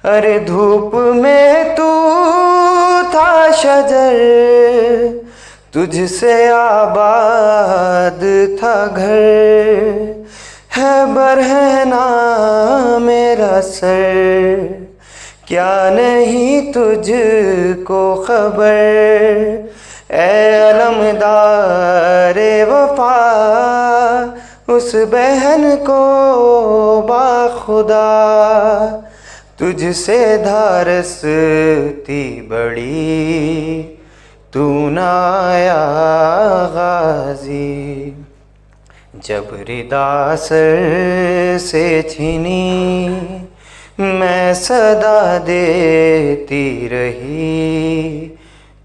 ارے دھوپ میں تو تھا شجر، تجھ سے آباد تھا گھر، ہے برہنہ میرا سر، کیا نہیں تجھ کو خبر، اے علمدار وفا اس بہن کو باخدا، تجھ سے دھارستی بڑی تو نہ آیا غازی، جب ردا سر سے چھینی میں صدا دیتی رہی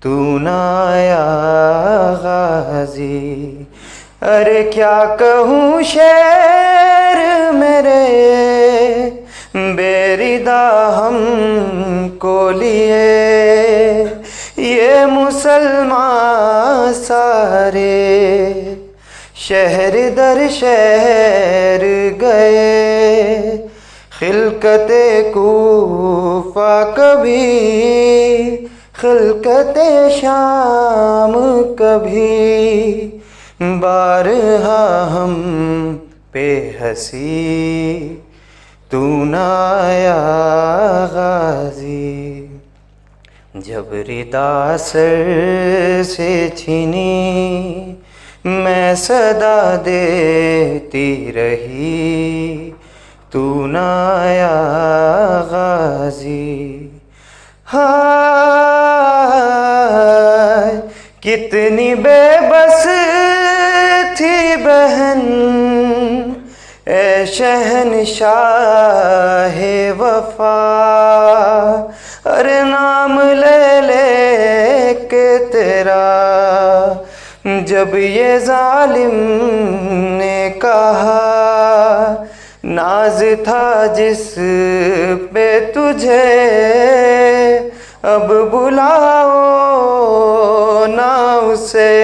تو نہ آیا غازی، ارے کیا کہوں شعر میرے بے ردا ہم کو لیے، یہ مسلمان سارے شہر در شہر گئے، خلقت کوفہ کبھی خلقت شام کبھی، بارہا ہم پہ ہنسی تو نہ آیا غازی، جب ردا سر سے چھینی میں صدا دیتی رہی تو نہ آیا غازی، ہائے کتنی بے بس تھی بہن اے شہنشاہ وفا، ارے نام لے لے کے تیرا جب یہ ظالم نے کہا، ناز تھا جس پہ تجھے اب بلاؤ نہ اسے،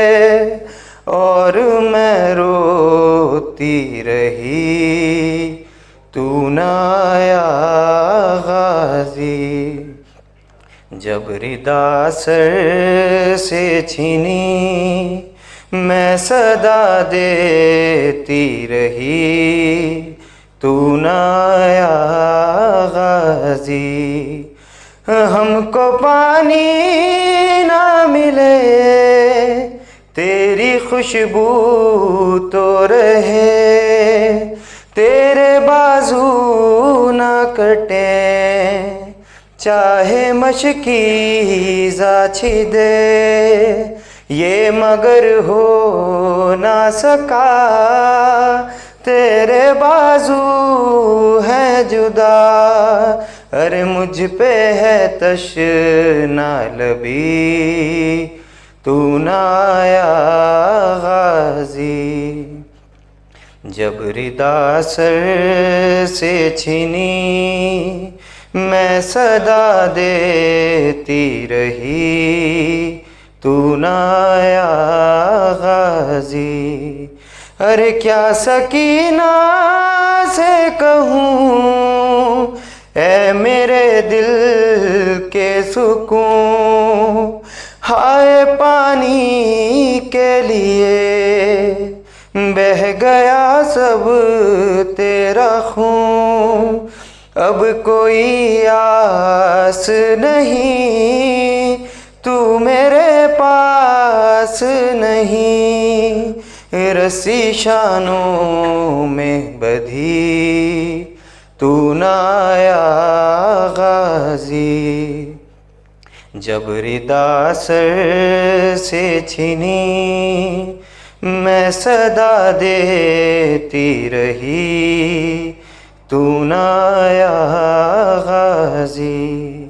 اور میں روتی رہی تو نہ آیا غازی، جب ردا سر سے چھینی میں صدا دیتی رہی تو نہ آیا غازی، ہم کو پانی نہ ملے تیری خوشبو تو رہے، تیرے بازو نہ کٹے چاہے مشکیزہ چھدے، یہ مگر ہو نہ سکا تیرے بازو ہے جدا، ارے مجھ پہ ہے تشنا لبی تو نہ آیا غازی، جب ردا سر سے چھینی میں صدا دیتی رہی تو نہ آیا غازی، ارے کیا سکینہ سے کہوں اے میرے دل کے سکون، ہائے پانی کے لیے بہہ گیا سب تیرا خون، اب کوئی آس نہیں تو میرے پاس نہیں، رسی شانوں میں بدھی تو نہ آیا غازی، جب ردا سر سے چھینی میں صدا دیتی رہی تو نہ آیا غازی،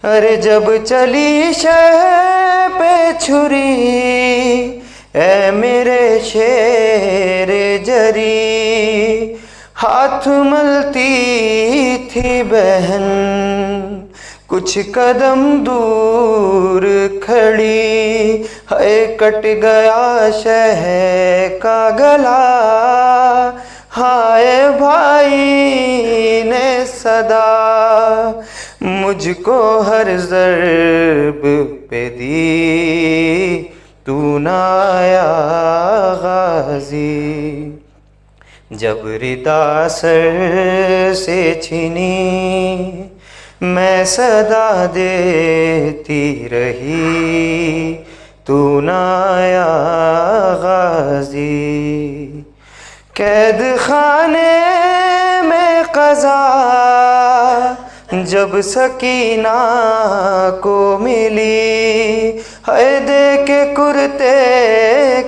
ارے جب چلی شہ پہ چھری اے میرے شیر جری، ہاتھ ملتی تھی بہن کچھ قدم دور کھڑی، ہے کٹ گیا شہ کا گلا، ہائے بھائی نے صدا مجھ کو ہر ضرب پہ دی تو نہ آیا غازی جب ردا سر سے چھنی میں صدا دیتی رہی تو نہ آیا غازی قید خانے میں قضا جب سکینہ کو ملی ہے دے کے کرتے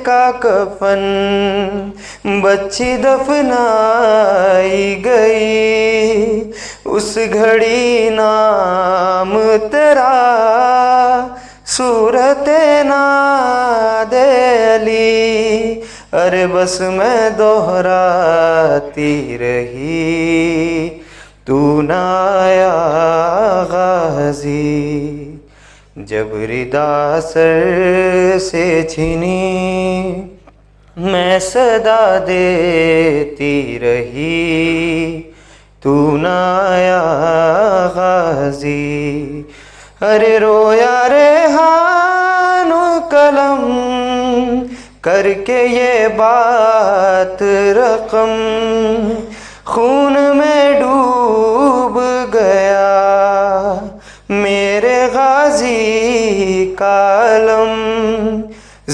کا کفن بچی دفنائی گئی اس گھڑی نام تیرا صورت ناد علی ارے بس میں دہراتی رہی تو نہ آیا غازی جب ردا سر سے چھنی میں صدا دیتی رہی تو نہ آیا غازی ارے رویا ریحان قلم کر کے یہ بات رقم خون میں ڈوب گیا میرے غازی کا علم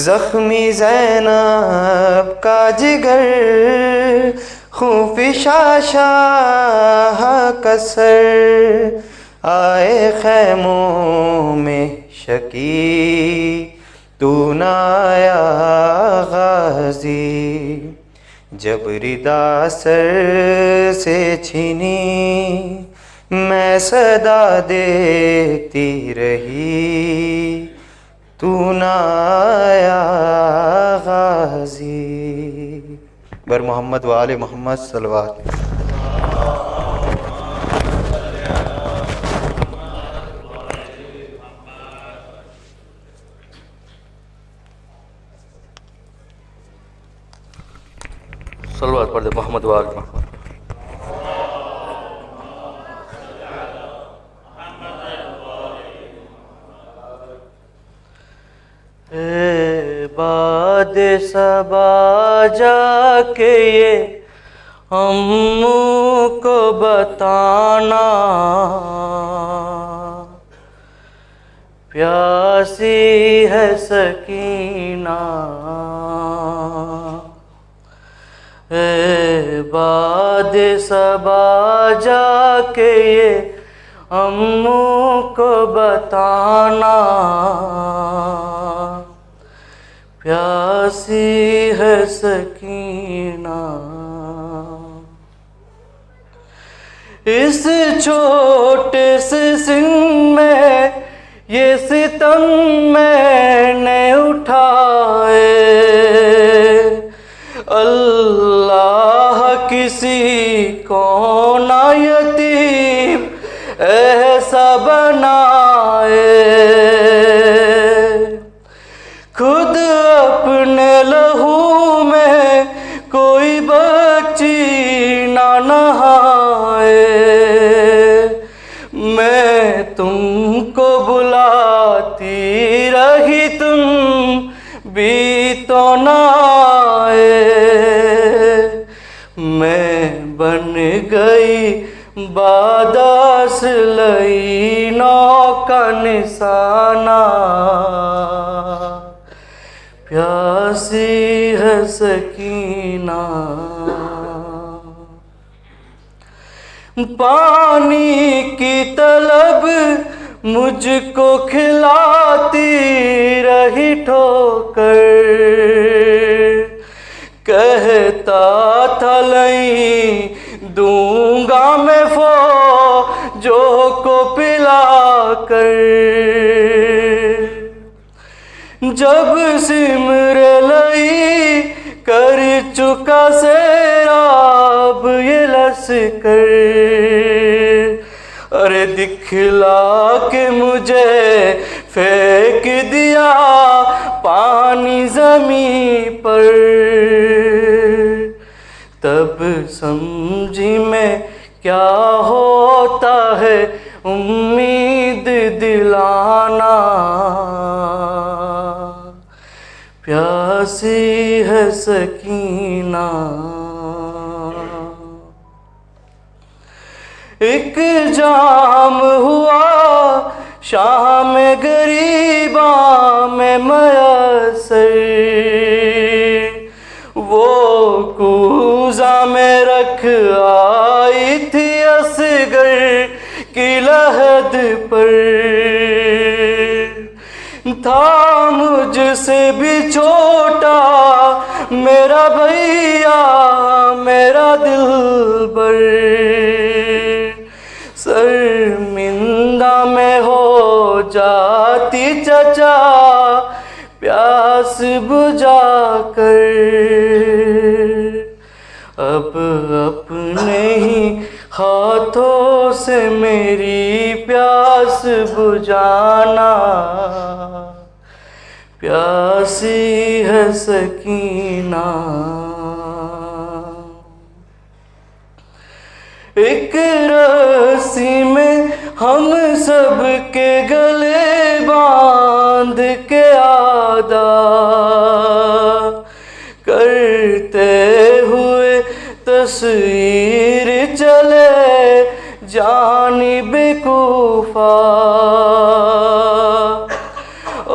زخمی زینب کا جگر خونفشا شاہ کا سر آئے خیموں میں شکی تو نہ آیا غازی جب ردا سر سے چھنی میں صدا دیتی رہی تو نہ آیا غازی بر محمد و آل محمد صلوات صلوات پڑھ دے محمد و آل محمد باد صبا جا کے یہ امّوں کو بتانا پیاسی ہے سکینہ اے باد صبا جا کے یہ امّوں کو بتانا پیاسی ہے سکینہ اس چھوٹے سے سن میں یہ ستم میں نے اٹھائے اللہ کسی کو نہ یتیم ایسا بنائے خود اپنے لہو میں کوئی بچی نہ نہائے میں تم کو بلاتی رہی تم بھی تو نہ آئے میں بن گئی باداس لئینوں کا نشانہ پیاسی ہے سکینہ پانی کی طلب مجھ کو کھلاتی رہی ٹھوکر کہتا تھا نہیں دوں گا میں فوجوں کو پلا کر جب سمر لئی کر چکا سیراب یہ لشکر ارے دکھلا کے مجھے پھینک دیا پانی زمین پر تب سمجھی میں کیا ہو ہے امید دلانا، پیاسی ہے سکینہ۔ ایک جام ہوا شام غریباں میں میسر، وہ کوزہ میں رکھ آئی تھی اصغر کی لحد پر، تھا مجھ سے بھی چھوٹا میرا بھیا میرا دلبر، شرمندہ میں ہو جاتی چچا پیاس بجھا کر، اب اپنے ہی ہاتھوں سے میری پیاس بجھانا، پیاسی ہے سکینہ۔ ایک رسی میں ہم سب کے گلے باندھ کے ادا کرتے ہوئے تصویر چلے جانب کوفہ،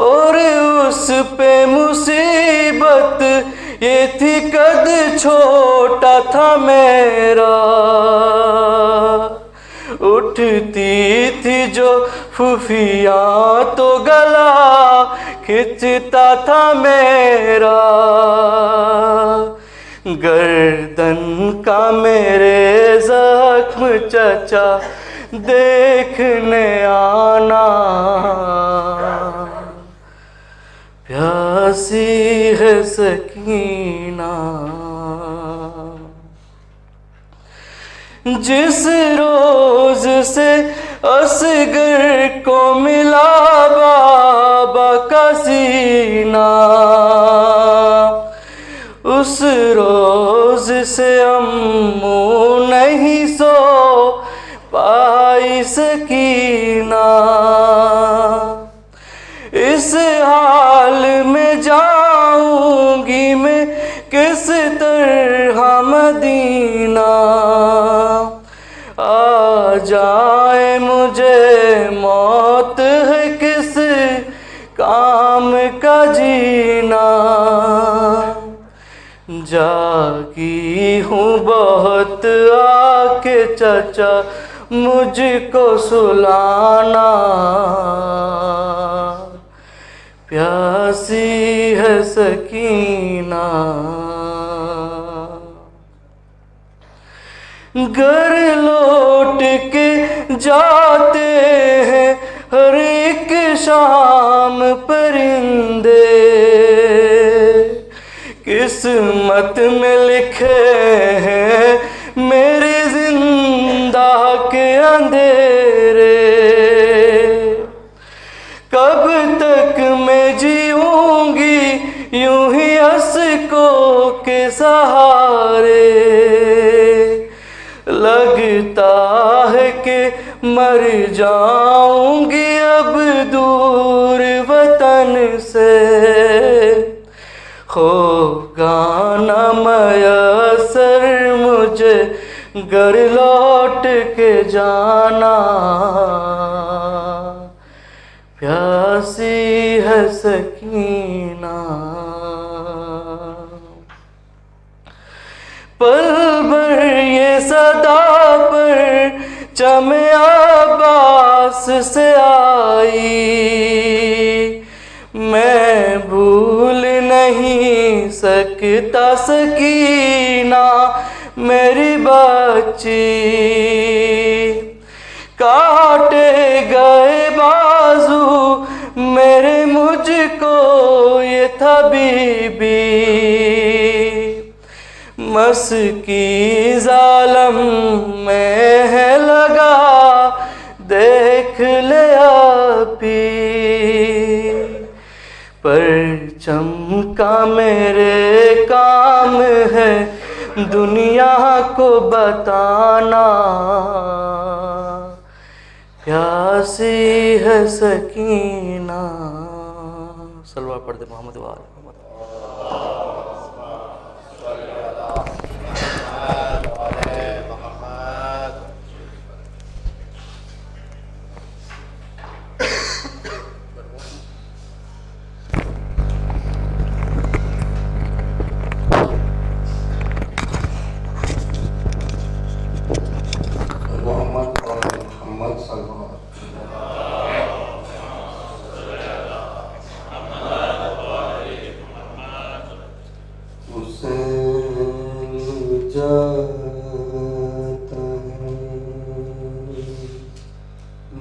اور اس پہ مصیبت یہ تھی قد چھوٹا تھا میرا، اٹھتی تھی جو پھوپھیاں تو گلا کھچتا تھا میرا، گردن کا میرے زخم چچا دیکھنے آنا، پیاسی ہے سکینہ۔ جس روز سے اصغر کو ملا بابا کا سینہ، اس روز سے امّو نہیں سو پائی سکینہ، اس حال میں جاؤں گی میں کس طرح مدینہ، آ جائے مجھے موت ہے کس کام کا جینا، جاگی ہوں بہت آ کے چچا مجھ کو سلانا، پیاسی ہے سکینہ۔ گھر لوٹ کے جاتے ہیں ہر ایک شام پرندے، قسمت میں لکھے ہیں میرے زندہ کے اندھیرے، کب تک میں جیوں گی یوں ہی اشکوں کے سہارے، لگتا ہے کہ مر جاؤں گی اب دور وطن سے، ہوگا نہ میسر مجھے گھر لوٹ کے جانا، پیاسی ہے سکینہ۔ پل بھر یہ صدا پر چم عباس سے آئی، میں بھول نہیں سکتا سکینہ میری بچی، کاٹے گئے بازو میرے مجھ کو یہ تھا بی بی، مسکی ظالم میں ہے لگا دیکھ لیا پی، پرچم کا میرے کام ہے دنیا کو بتانا، پیاسی ہے سکینہ. صلوات پڑھ دے محمد و آل محمد.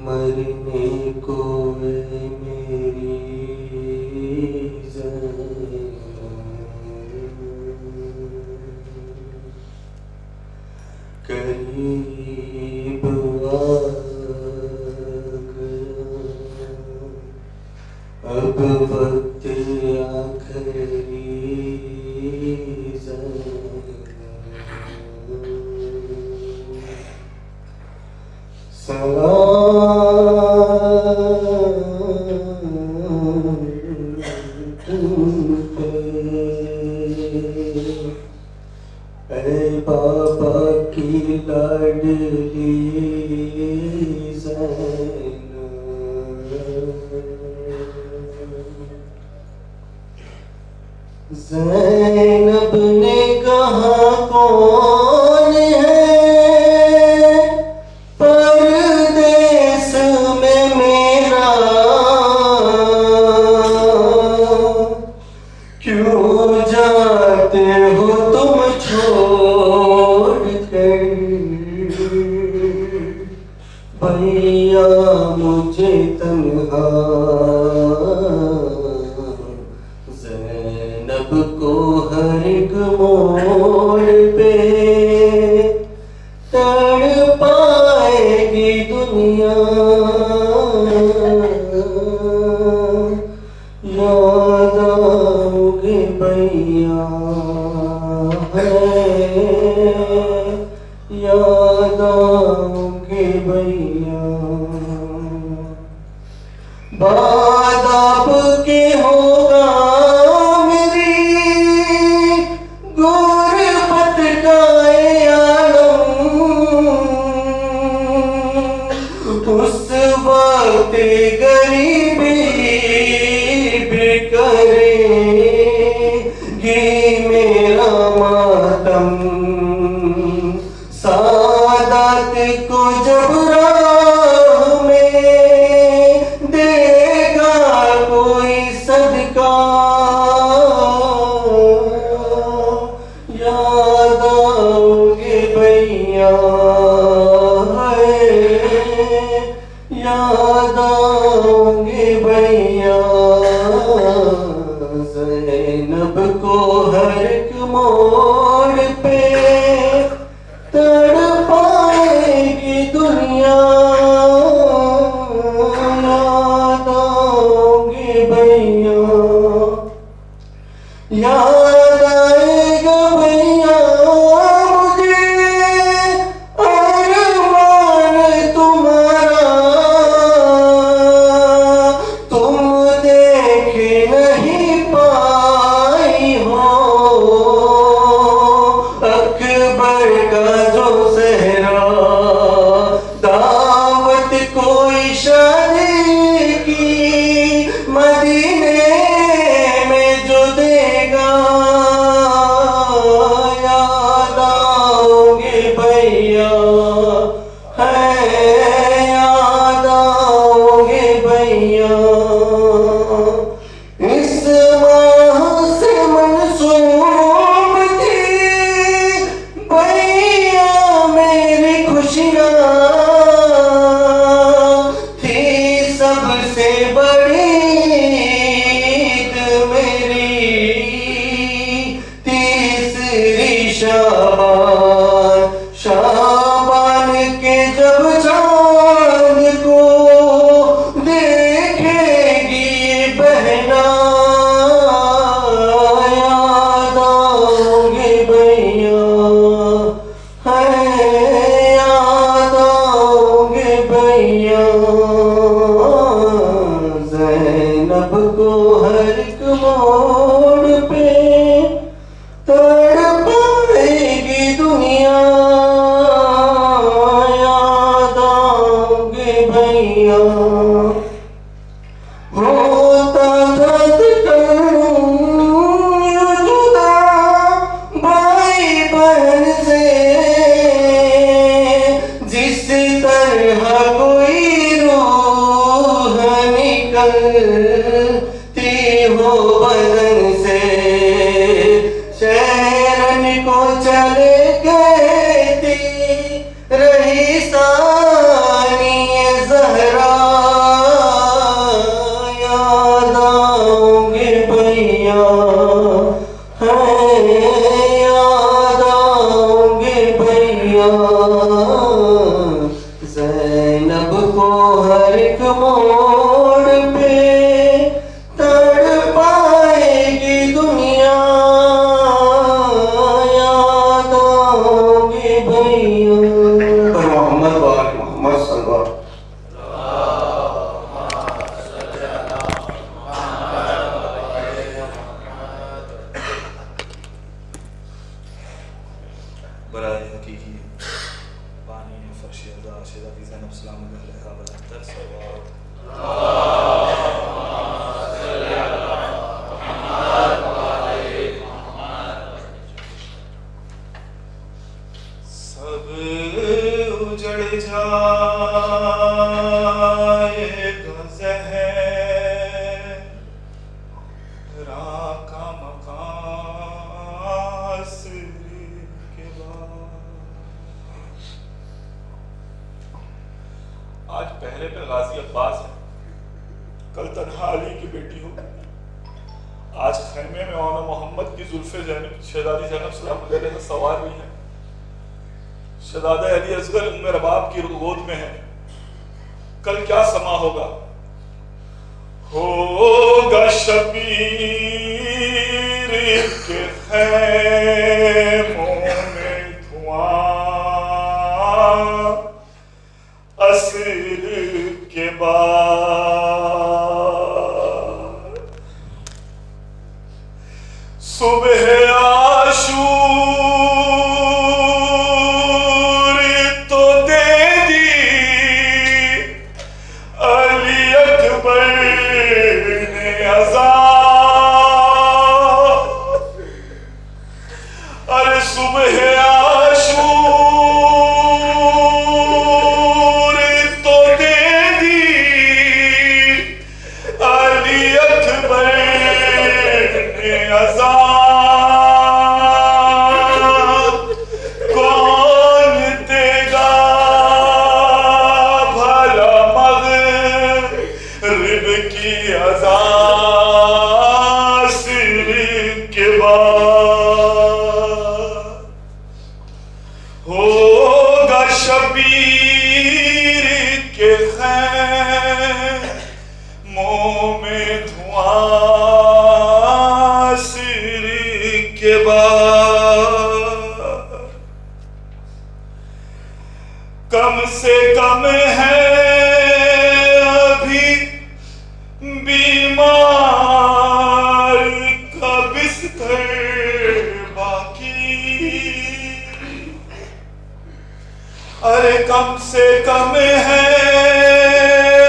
مرنے کو میری قریب آ گیا اب وقت آخری اے بابا کی لاڈلی زینب نے کہا کون ہے پردیس میں میرا کیوں جاتے ہو تم چھوڑ کر بھیا مجھے تنہا زینب کو ہر ایک موڑ پہ تڑ پائے گی دنیا یاد آؤ گے بھیا یاد آؤ گے بھیا بعد آپ کے ہوگا میری غربت کا عالم اس وقت غریبی بھی کرے گی میرا ماتم سعادت کو جب راہ میں دے گا کوئی صدقہ یاد آؤ گے بھیا یاد آؤ گے بھیا زینب کو ہر ایک موڑ پہ تڑ پائے گی دنیا یاد آؤ گے بھیا یاد آئے گا بھیا مجھے ارمان تمہارا تم دیکھ نہیں پائی ہو اکبر کا جو صحرا دعوت کوئی شادی کی مدینے میں جو دے گا یاد آؤ گے بھیا یاد آؤ گے بھیا اس ماہ سے منسوب تھی بھیا میری خوشیاں تھی زینب کو ہر ایک موڑ پہ تڑپائے گی دنیا، یاد آؤں گے بھیا، ہوتا تھا جدا بھائی بہن سے، جس طرح کوئی روح نکلتی ہو بدن سے، شہرن کو چلے کہتی رہی ثانی زہرا، یاد آؤں گے بھیا، یاد آؤں گے بھیا، زینب کو ہر ایک موڑ پہ تڑپائے گی دنیا، یاد آؤں گے بھیا۔ محمد وآل محمد صلی اللہ علیہ وسلم۔ برائے حقیقی بانی فرش رضا شہزادی زینب سلام اللہ علیہا بلندر صلوات۔ سب اجڑ جائے گا زہرا کا مقام عصر کے بعد۔ آج پہلے پہ غازی عباس ہے، کل تنہا علی کی بیٹی ہوگی، آج خیمے میں مولانا محمد کی زلف زینب شہزادی زینب سلام اللہ علیہا سوار بھی ہیں، شہزادہ علی اصغر ام رباب کی گود میں ہے، کل کیا سما ہوگا؟ ہوگا شبیر کے خیموں میں دھواں عصر کے بعد، صبح عاشور تو دے دی علی اکبر نے عذاب، ارے صبح عاشور تو دے دی علی اکبر نے عذاب، کون دے گا بھلا مغرب کی عصر کے بعد، ہوگا شبیر کے خیموں میں دھواں عصر کے بعد، کم سے کم ہے ابھی بیمار کا بستر باقی، ارے کم سے کم ہے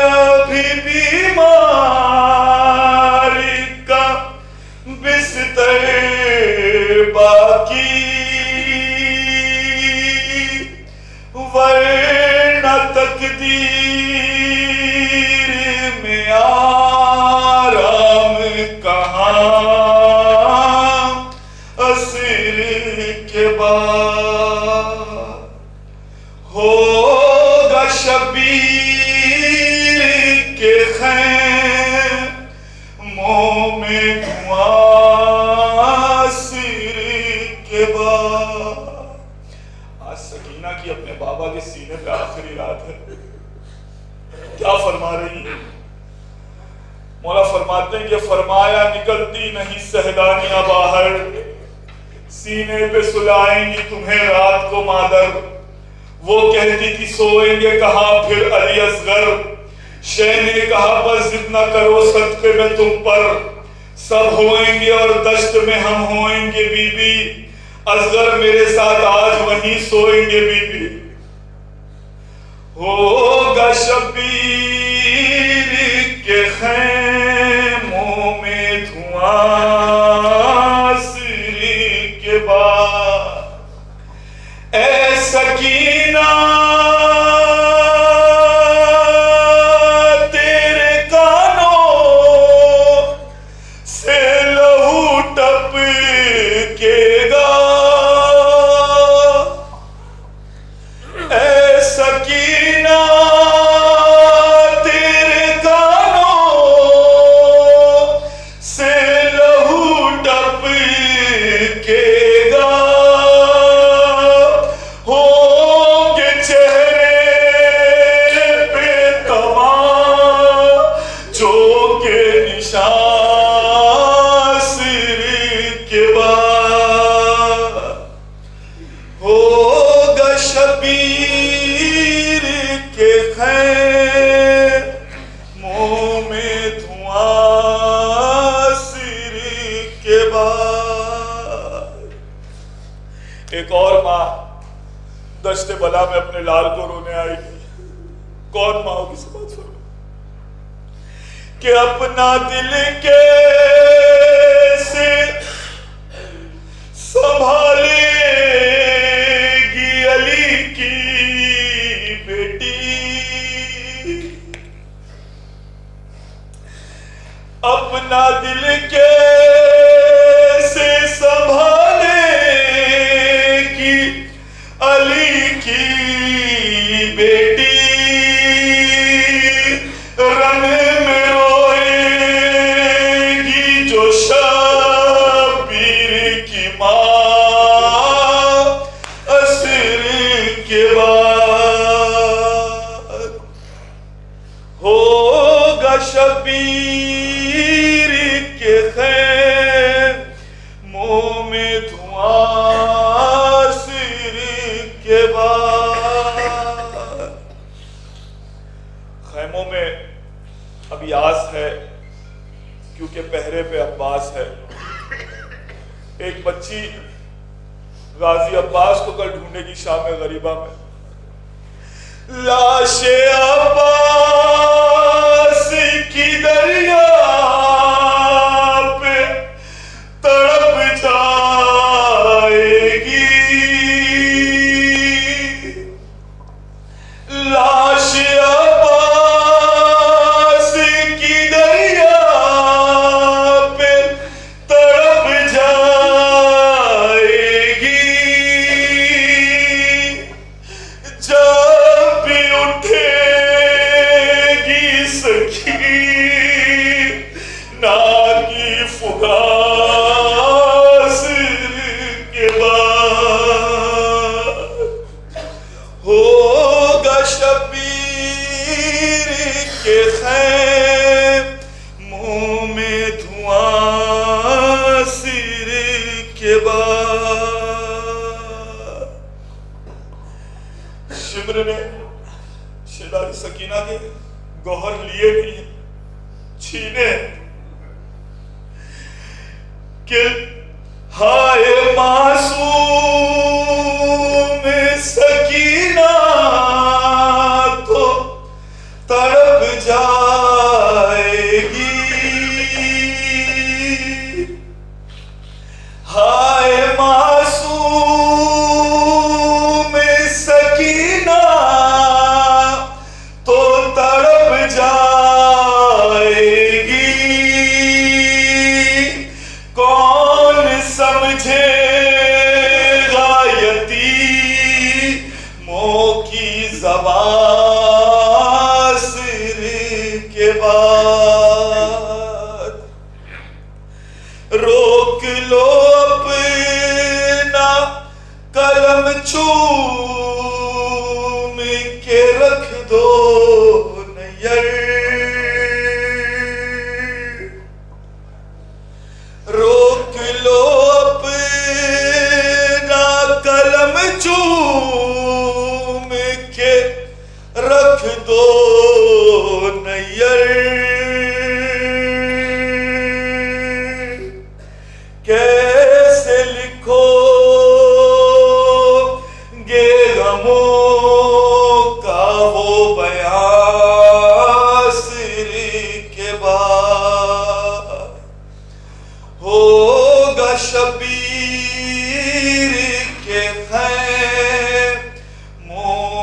ابھی بیمار کا بستر باقی، ورنہ تقدیر میں آرام کہاں عصر کے بعد، ہوگا شبیر کے خیموں میں دھواں عصر کے بعد۔ آج سکینہ کی اپنے بابا کے سینے پہ آخری رات ہے، کیا فرما رہی ہیں؟ مولا فرماتے ہیں کہ فرمایا نکلتی نہیں سہدانیاں باہر، سینے پہ سلائیں گی تمہیں رات کو مادر، وہ کہتی تھی سوئیں گے کہاں پھر علی اصغر، شہ نے کہا بس ضد نہ کرو صدقے میں تم پر، سب ہوئیں گے اور دشت میں ہم ہوئیں گے بی بی، اصغر میرے ساتھ آج وہیں سوئیں گے بی بی، ہوگا شبیر کے خیموں میں دھواں سری کے بعد، اے سکینہ تیرے کانوں سے لہو ٹپکے گا، اے سکینہ تیرے کانوں سے لہو ٹپکے گا، ہوں گے چہرے پہ تماچوں کے نشان سر کے بعد، ہوگا شبیر کے خیموں میں دھواں سر کے بعد۔ ایک اور ماں دشت بلا میں اپنے لال کو رونے آئے گی، کون ماں ہوگی سمجھ فرمائیں، کہ اپنا دل کیسے سنبھالے گی علی کی بیٹی، اپنا دل کیسے سنبھالے گی علی کی بیٹی، رن میں روئے گی جو شبیر کی ماں عصر کے بعد، ہوگا شبیر کے خیموں میں دھواں سر کے بعد۔ خیموں میں ابھی آس ہے کیونکہ پہرے پہ عباس ہے۔ ایک بچی غازی عباس کو کل ڈھونڈے گی شام غریبہ میں، لاش عباس کی دریا پہ تڑپ جائے گی، لاش عباس کی دریا پہ تڑپ جائے گی، جب بھی اٹھے گی سکینہ کی فغاس کے بعد، ہوگا شبیر کے خیموں میں دھواں سر کے بعد۔ شمر نے شیداری سکینہ کے گوہر لیے نہیں، چھینے، کہ ہائے معصوم سکینہ تو تڑپ جائے گی، ہائے معصوم سکینہ تو تڑپ جائے گی، کون سمجھے گا یتیموں کی زبان سر نیر کیسے لکھو گے غموں کا وہ بیان سری کے بعد ہوگا شبیر کے خیموں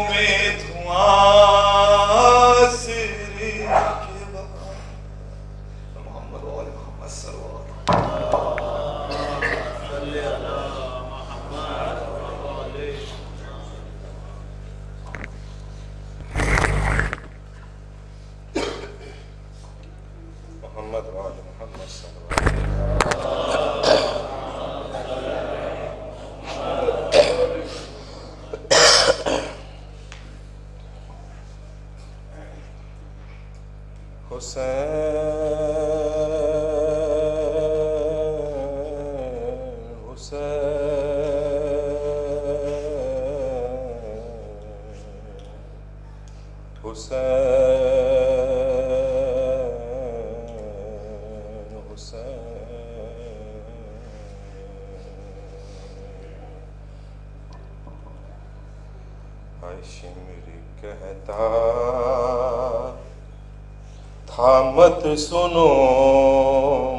میں دھواں سری کے بعد محمد و آل محمد صلی اللہ علیہ محمد و آل محمد صلی اللہ علیہ شمر کہتا تھا مت سنو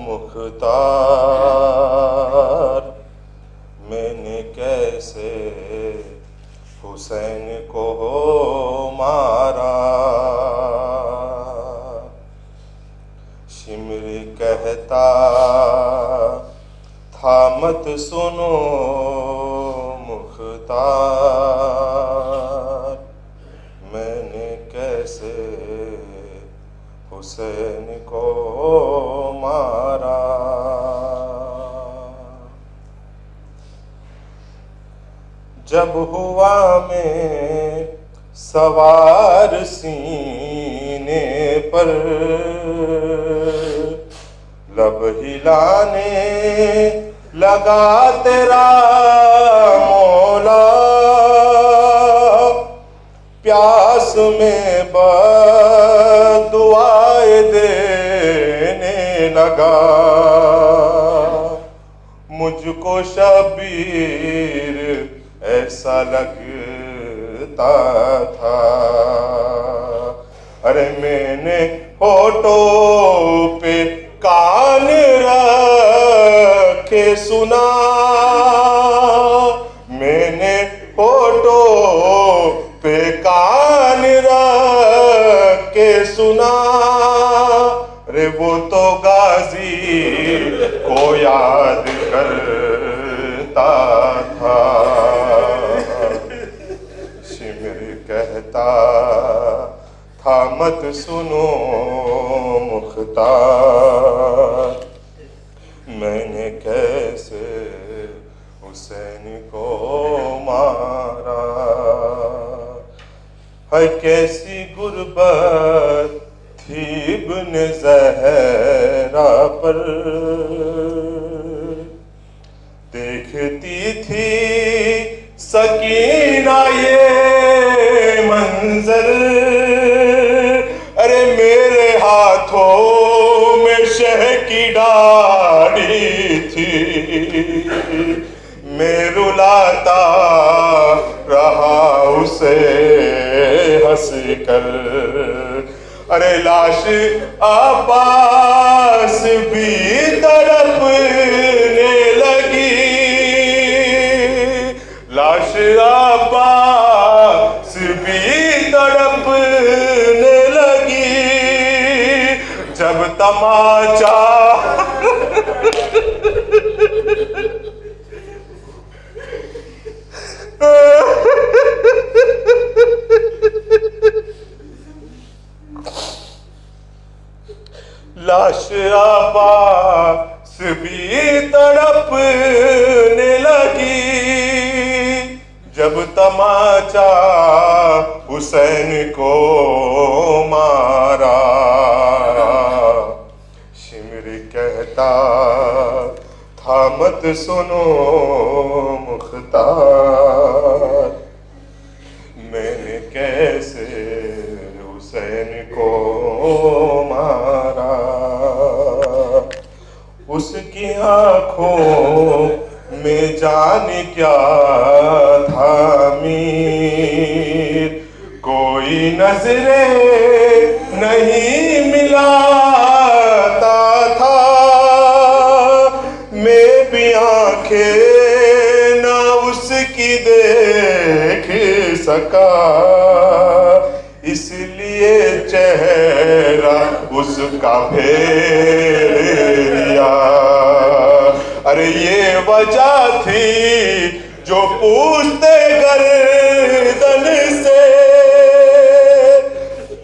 مختار، میں نے کیسے حسین کو مارا. شمر کہتا تھا مت سنو مختار، میں نے کیسے حسین کو مارا. جب ہوا میں سوار سینے پر، لب ہلانے لگا تیرا مولا، پیاس میں بدعائیں دینے لگا. مجھ کو شبیر ایسا لگتا تھا، ارے میں نے ہونٹوں پہ کان رکھے سنا، میں نے ہونٹوں پہ کان رکھ کے سنا. رے وہ تو غازی کو یاد کرتا تھا. شمر کہتا تھا مت سنو مختار، میں نے کیسے حسین کو مارا. ہے کیسی غربت تھی ابن زہرا پر، دیکھتی تھی سکینہ یہ منظر. ارے میرے ہاتھوں میں شہ کی ڈاڑی تھی، میں رلاتا رہا اسے ہنس کر. ارے لاش عباس بھی تڑپنے لگی، لاش عباس بھی تڑپنے لگی. جب تماچا لاش عباس بھی تڑپنے لگی. جب تماچا حسین کو مارا. شمر کہتا تھا مت سنو مختار، میں نے کیسے حسین کو مارا، اس کی آنکھوں میں جانے کیا تھا میر، کوئی نظریں نہیں ملاتا تھا، میں بھی آنکھیں نہ اس کی دیکھ سکا، اس لیے چہرہ اس کا پھیریا۔ ارے یہ وجہ تھی جو پوچھتے گردن سے،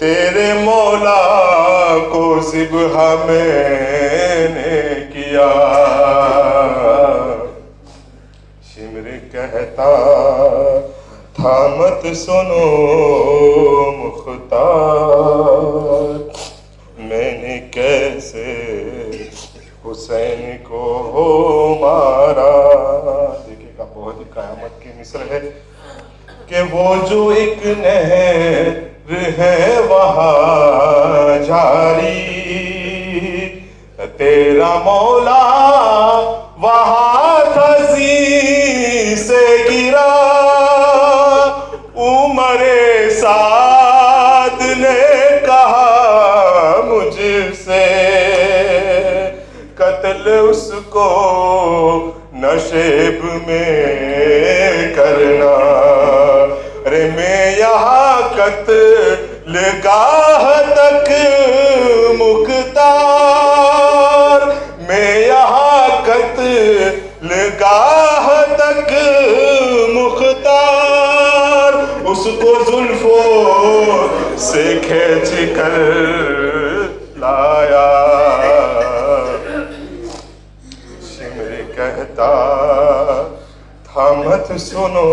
تیرے مولا کو ذبح میں نے کیا۔ شمر کہتا تھا مت سنو مختار، میں نے کیسے حسین کو مارا۔ دیکھیے گا بہت ہی قیامت کی مثل ہے کہ وہ جو ایک نہر ہے وہاں جاری، تیرا مولا وہاں تھزی سے گرا، عمر سعد نے کہا مجھ سے قتل اس کو نشیب میں کرنا، ارے میں یہاں قتل گاہ تک مختار، میں یہاں قتل گاہ تک مختار، اس کو زلفوں سے کھینچ کر لایا۔ شمر کہتا تھا مت سنو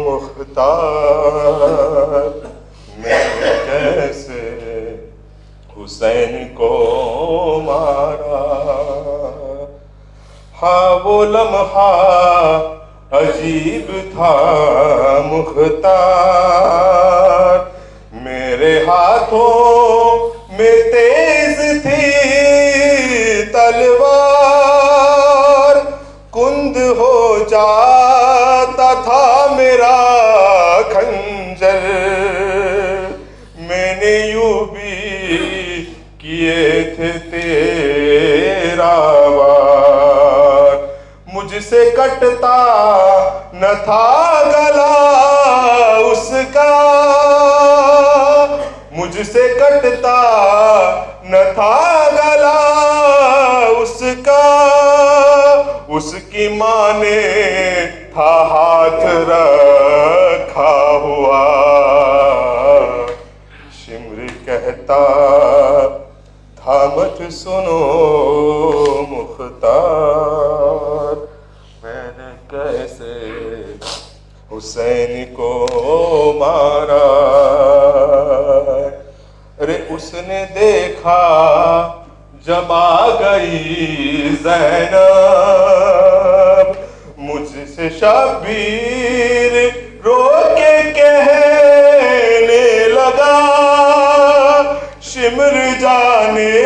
مختار، میں نے کیسے حسین کو مارا۔ ہاں وہ لمحہ عجیب تھا مختار، میرے ہاتھوں میں تیز تھی تلوار، کند ہو جاتا تھا میرا خنجر، میں نے یوں بھی کیے تھے تیرا وار، مجھ سے کٹتا نہ تھا گلا اس کا، مجھ سے کٹتا نہ تھا گلا اس کا، اس کی ماں نے تھا ہاتھ رکھا ہوا۔ شمر کہتا تھا مت سنو مختار، میں نے کیسے حسین کو مارا۔ ارے اس نے دیکھا جب آ گئی زینب، مجھ سے شبیر رو کے کہنے لگا، شمر جانے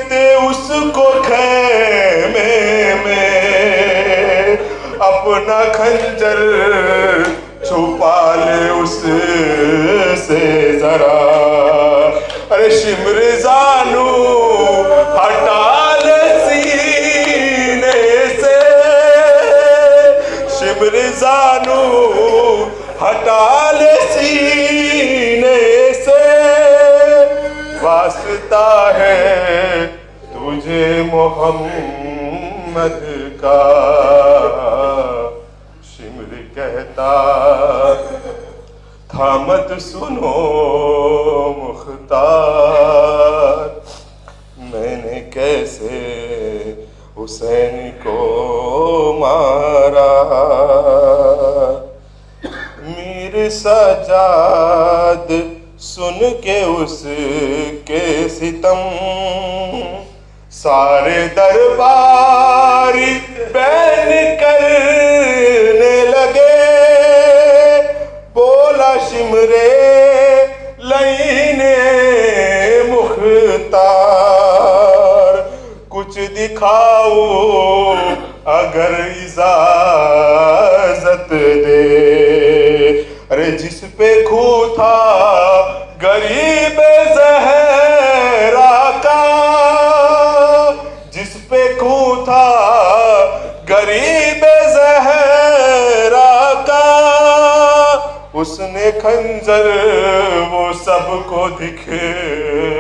دے اس کو خیمے میں، اپنا خنجر چھپا لے اس سے ذرا۔ ارے شمر زانو ہٹا لے سینے سے، شمر زانو ہٹا لے سینے سے، واسطہ ہے تجھے محمد کا۔ شمر کہتا تھا مت سنو مختار، میں نے کیسے حسین کو مارا۔ میر سجاد سن کے اس کے ستم، سارے دربار بین کرنے لگے، بولا شمرے لین دکھاؤ اگر اجازت دے. ارے جس پہ خو تھا غریب زہرا کا، جس پہ خو تھا غریب زہرا کا، اس نے خنجر وہ سب کو دکھلایا.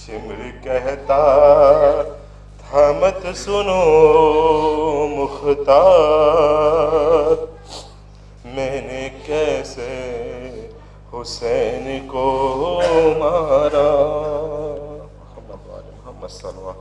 شمر کہتا تھا مت سنو مختار، میں نے کیسے حسین کو مارا. محمد وآل محمد صلی اللہ علیہ وسلم.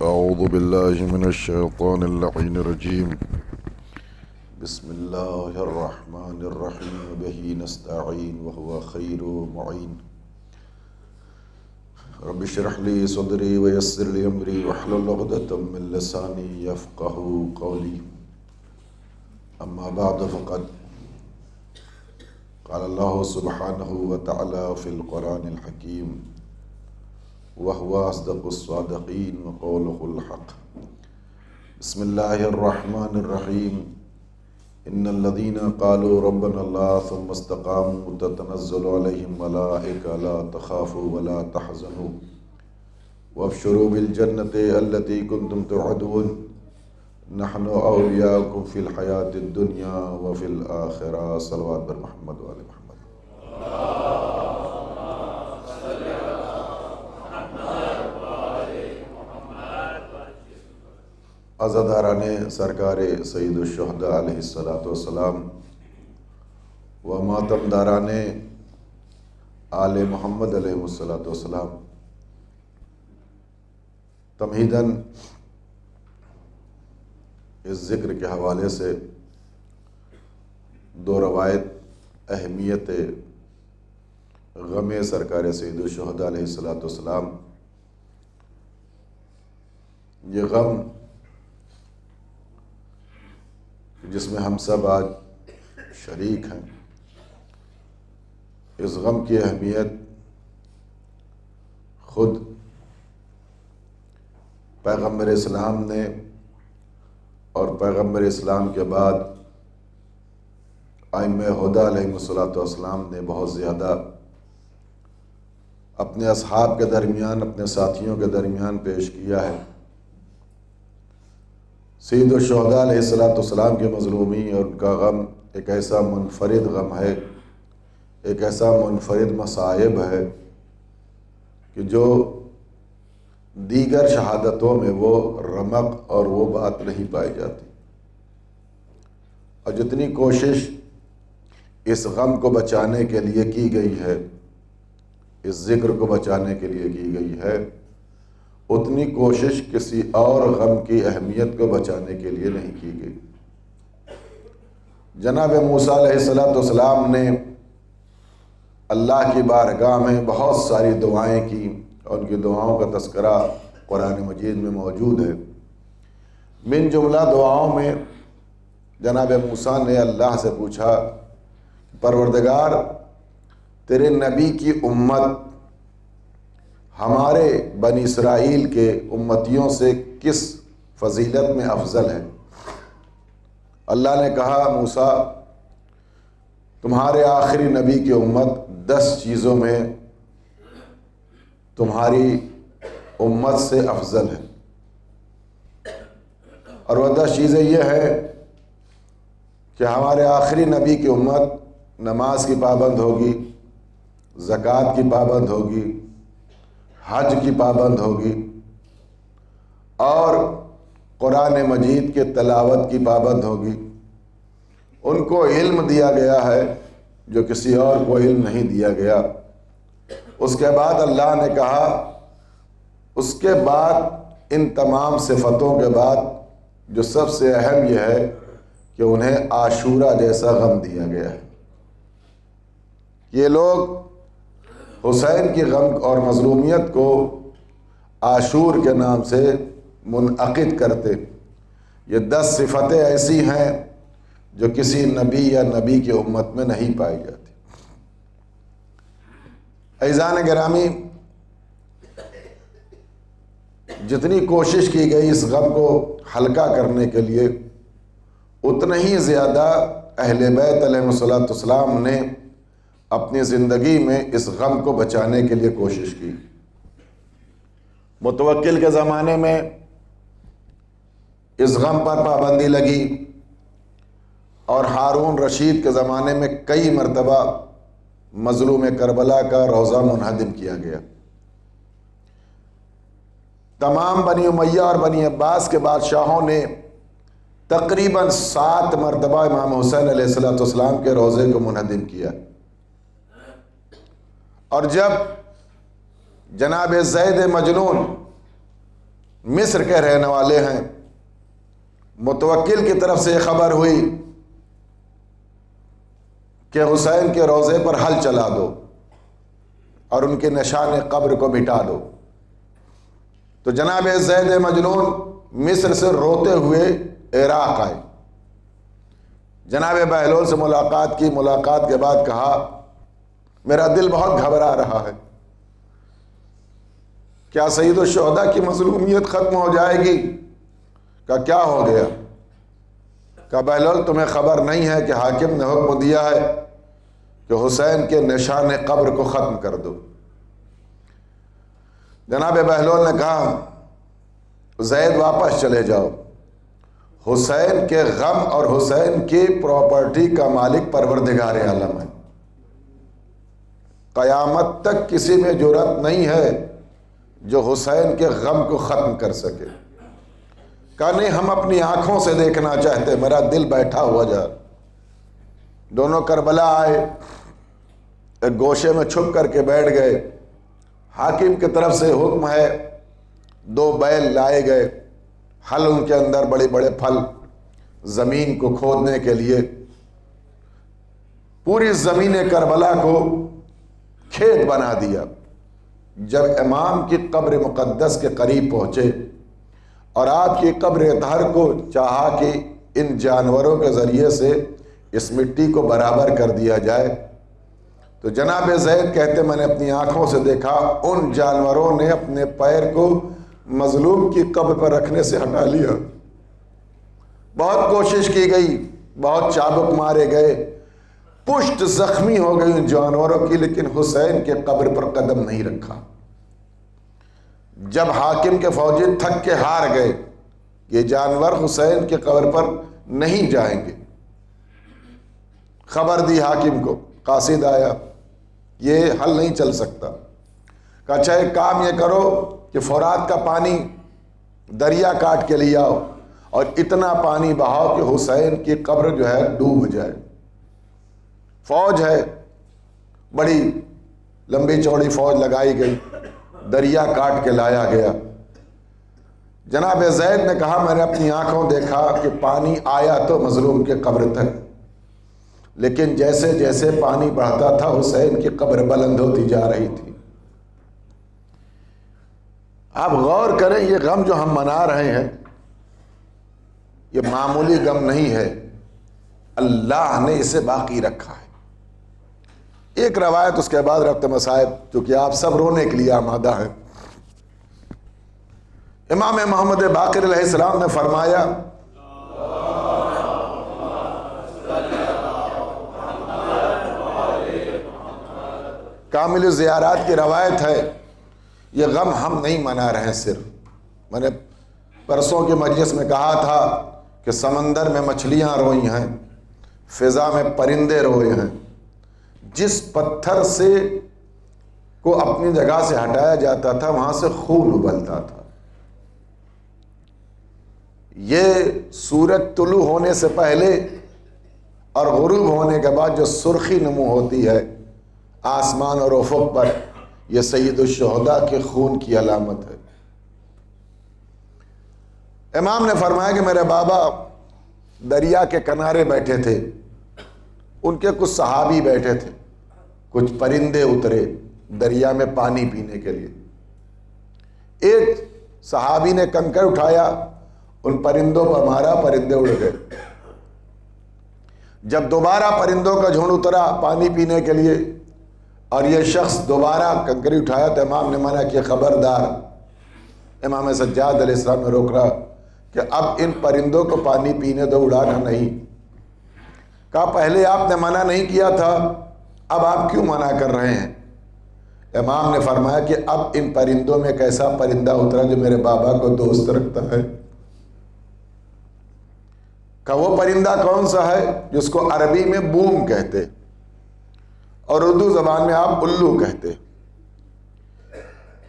أعوذ بالله من الشيطان اللعين الرجيم. بسم الله الرحمن الرحيم به نستعين وهو خير معين. رب اشرح لي صدري ويسر لي أمري واحلل عقدة من لساني يفقهوا قولي. أما بعد فقد قال الله سبحانه وتعالى في القرآن الحكيم وهو أصدق الصادقين وقوله الحق. بسم الله الرحمن الرحيم. إن الذين قالوا ربنا الله ثم استقاموا تتنزل عليهم ملائكة لا تخافوا ولا تحزنوا وابشروا بالجنة التي كنتم توعدون نحن أولياؤكم في الحياة الدنيا وفي الآخرة. صلوات بر محمد وآل محمد. عزاداران سرکار سید الشہداء علیہ السلام و ماتم داران آل محمد علیہ السلام، تمہیداً اس ذکر کے حوالے سے دو روایت اہمیت غم سرکار سید الشہداء علیہ السلام. یہ غم جس میں ہم سب آج شریک ہیں، اس غم کی اہمیت خود پیغمبر اسلام نے اور پیغمبر اسلام کے بعد ائمہ ہدیٰ علیہ السلام نے بہت زیادہ اپنے اصحاب کے درمیان، اپنے ساتھیوں کے درمیان پیش کیا ہے. سید الشہداء علیہ السلام کی مظلومی اور ان کا غم ایک ایسا منفرد غم ہے، ایک ایسا منفرد مصائب ہے کہ جو دیگر شہادتوں میں وہ رمق اور وہ بات نہیں پائی جاتی. اور جتنی کوشش اس غم کو بچانے کے لیے کی گئی ہے، اس ذکر کو بچانے کے لیے کی گئی ہے، اتنی کوشش کسی اور غم کی اہمیت کو بچانے کے لیے نہیں کی گئی. جناب موسیٰ علیہ السلام نے اللہ کی بارگاہ میں بہت ساری دعائیں کی اور ان کی دعاؤں کا تذکرہ قرآن مجید میں موجود ہے. من جملہ دعاؤں میں جناب موسیٰ نے اللہ سے پوچھا، پروردگار تیرے نبی کی امت ہمارے بنی اسرائیل کے امتیوں سے کس فضیلت میں افضل ہے؟ اللہ نے کہا، موسیٰ تمہارے آخری نبی کی امت 10 چیزوں میں تمہاری امت سے افضل ہے، اور وہ 10 چیزیں یہ ہیں کہ ہمارے آخری نبی کی امت نماز کی پابند ہوگی، زکوٰۃ کی پابند ہوگی، حج کی پابند ہوگی، اور قرآن مجید کے تلاوت کی پابند ہوگی. ان کو علم دیا گیا ہے جو کسی اور کو علم نہیں دیا گیا. اس کے بعد اللہ نے کہا اس کے بعد ان تمام صفتوں کے بعد جو سب سے اہم یہ ہے کہ انہیں عاشورہ جیسا غم دیا گیا ہے. یہ لوگ حسین کی غم اور مظلومیت کو عاشور کے نام سے منعقد کرتے. یہ 10 صفتیں ایسی ہیں جو کسی نبی یا نبی کی امت میں نہیں پائی جاتی. عزیزان گرامی، جتنی کوشش کی گئی اس غم کو ہلکا کرنے کے لیے، اتنا ہی زیادہ اہل بیت علیہ الصلوۃ والسلام نے اپنی زندگی میں اس غم کو بچانے کے لیے کوشش کی. متوکل کے زمانے میں اس غم پر پابندی لگی، اور ہارون رشید کے زمانے میں کئی مرتبہ مظلوم کربلا کا روضہ منہدم کیا گیا. تمام بنی امیہ اور بنی عباس کے بادشاہوں نے تقریباً 7 مرتبہ امام حسین علیہ السلام کے روضے کو منہدم کیا. اور جب جناب زید مجنون مصر کے رہنے والے ہیں، متوکل کی طرف سے خبر ہوئی کہ حسین کے روضے پر حل چلا دو اور ان کے نشان قبر کو مٹا دو، تو جناب زید مجنون مصر سے روتے ہوئے عراق آئے. جناب بہلول سے ملاقات کی. ملاقات کے بعد کہا میرا دل بہت گھبرا رہا ہے، کیا سید الشہداء کی مظلومیت ختم ہو جائے گی؟ کیا ہو گیا؟ کہ بہلول تمہیں خبر نہیں ہے کہ حاکم نے حکم دیا ہے کہ حسین کے نشان قبر کو ختم کر دو. جناب بہلول نے کہا زید واپس چلے جاؤ، حسین کے غم اور حسین کی پراپرٹی کا مالک پروردگار عالم ہے، قیامت تک کسی میں جرأت نہیں ہے جو حسین کے غم کو ختم کر سکے. کہا نہیں، ہم اپنی آنکھوں سے دیکھنا چاہتے، میرا دل بیٹھا ہوا جا. دونوں کربلا آئے، ایک گوشے میں چھپ کر کے بیٹھ گئے. حاکم کی طرف سے حکم ہے، 2 بیل لائے گئے، حل ان کے اندر بڑے بڑے پھل، زمین کو کھودنے کے لیے. پوری زمین کربلا کو کھیت بنا دیا. جب امام کی قبر مقدس کے قریب پہنچے اور آپ کی قبر اطہر کو چاہا کہ ان جانوروں کے ذریعے سے اس مٹی کو برابر کر دیا جائے، تو جناب زید کہتے میں نے اپنی آنکھوں سے دیکھا ان جانوروں نے اپنے پیر کو مظلوم کی قبر پر رکھنے سے ہٹا لیا. بہت کوشش کی گئی، بہت چابک مارے گئے، پشت زخمی ہو گئی ان جانوروں کی، لیکن حسین کے قبر پر قدم نہیں رکھا. جب حاکم کے فوجی تھک کے ہار گئے، یہ جانور حسین کے قبر پر نہیں جائیں گے، خبر دی حاکم کو. قاصد آیا، یہ حل نہیں چل سکتا. کہا اچھا ایک کام یہ کرو کہ فرات کا پانی دریا کاٹ کے لے آؤ اور اتنا پانی بہاؤ کہ حسین کی قبر جو ہے ڈوب جائے. فوج ہے، بڑی لمبی چوڑی فوج لگائی گئی، دریا کاٹ کے لایا گیا. جناب زید نے کہا میں نے اپنی آنکھوں دیکھا کہ پانی آیا تو مظلوم کے قبر تک، لیکن جیسے جیسے پانی بڑھتا تھا حسین کی قبر بلند ہوتی جا رہی تھی. آپ غور کریں، یہ غم جو ہم منا رہے ہیں یہ معمولی غم نہیں ہے، اللہ نے اسے باقی رکھا ہے. ایک روایت اس کے بعد ربط مصائب، چونکہ آپ سب رونے کے لیے آمادہ ہیں. امام محمد باقر علیہ السلام نے فرمایا کامل زیارات کی روایت ہے، یہ غم ہم نہیں منا رہے ہیں صرف. میں نے پرسوں کے مجلس میں کہا تھا کہ سمندر میں مچھلیاں روئی ہیں، فضا میں پرندے روئے ہیں. جس پتھر سے کو اپنی جگہ سے ہٹایا جاتا تھا وہاں سے خون ابلتا تھا. یہ سورج طلوع ہونے سے پہلے اور غروب ہونے کے بعد جو سرخی نمو ہوتی ہے آسمان اور افق پر، یہ سید الشہداء کے خون کی علامت ہے۔ امام نے فرمایا کہ میرے بابا دریا کے کنارے بیٹھے تھے، ان کے کچھ صحابی بیٹھے تھے، کچھ پرندے اترے دریا میں پانی پینے کے لیے۔ ایک صحابی نے کنکر اٹھایا، ان پرندوں پر مارا، پرندے اڑ گئے۔ جب دوبارہ پرندوں کا جھنڈ اترا پانی پینے کے لیے اور یہ شخص دوبارہ کنکری اٹھایا تو امام نے منع کیا، خبردار۔ امام سجاد علیہ السلام نے روک رہا کہ اب ان پرندوں کو پانی پینے دو، اڑانا نہیں۔ کہا پہلے آپ نے منع نہیں کیا تھا، اب آپ کیوں منع کر رہے ہیں؟ امام نے فرمایا کہ اب ان پرندوں میں ایک ایسا پرندہ اترا جو میرے بابا کو دوست رکھتا ہے۔ کہ وہ پرندہ کون سا ہے؟ جس کو عربی میں بوم کہتے اور اردو زبان میں آپ الو کہتے۔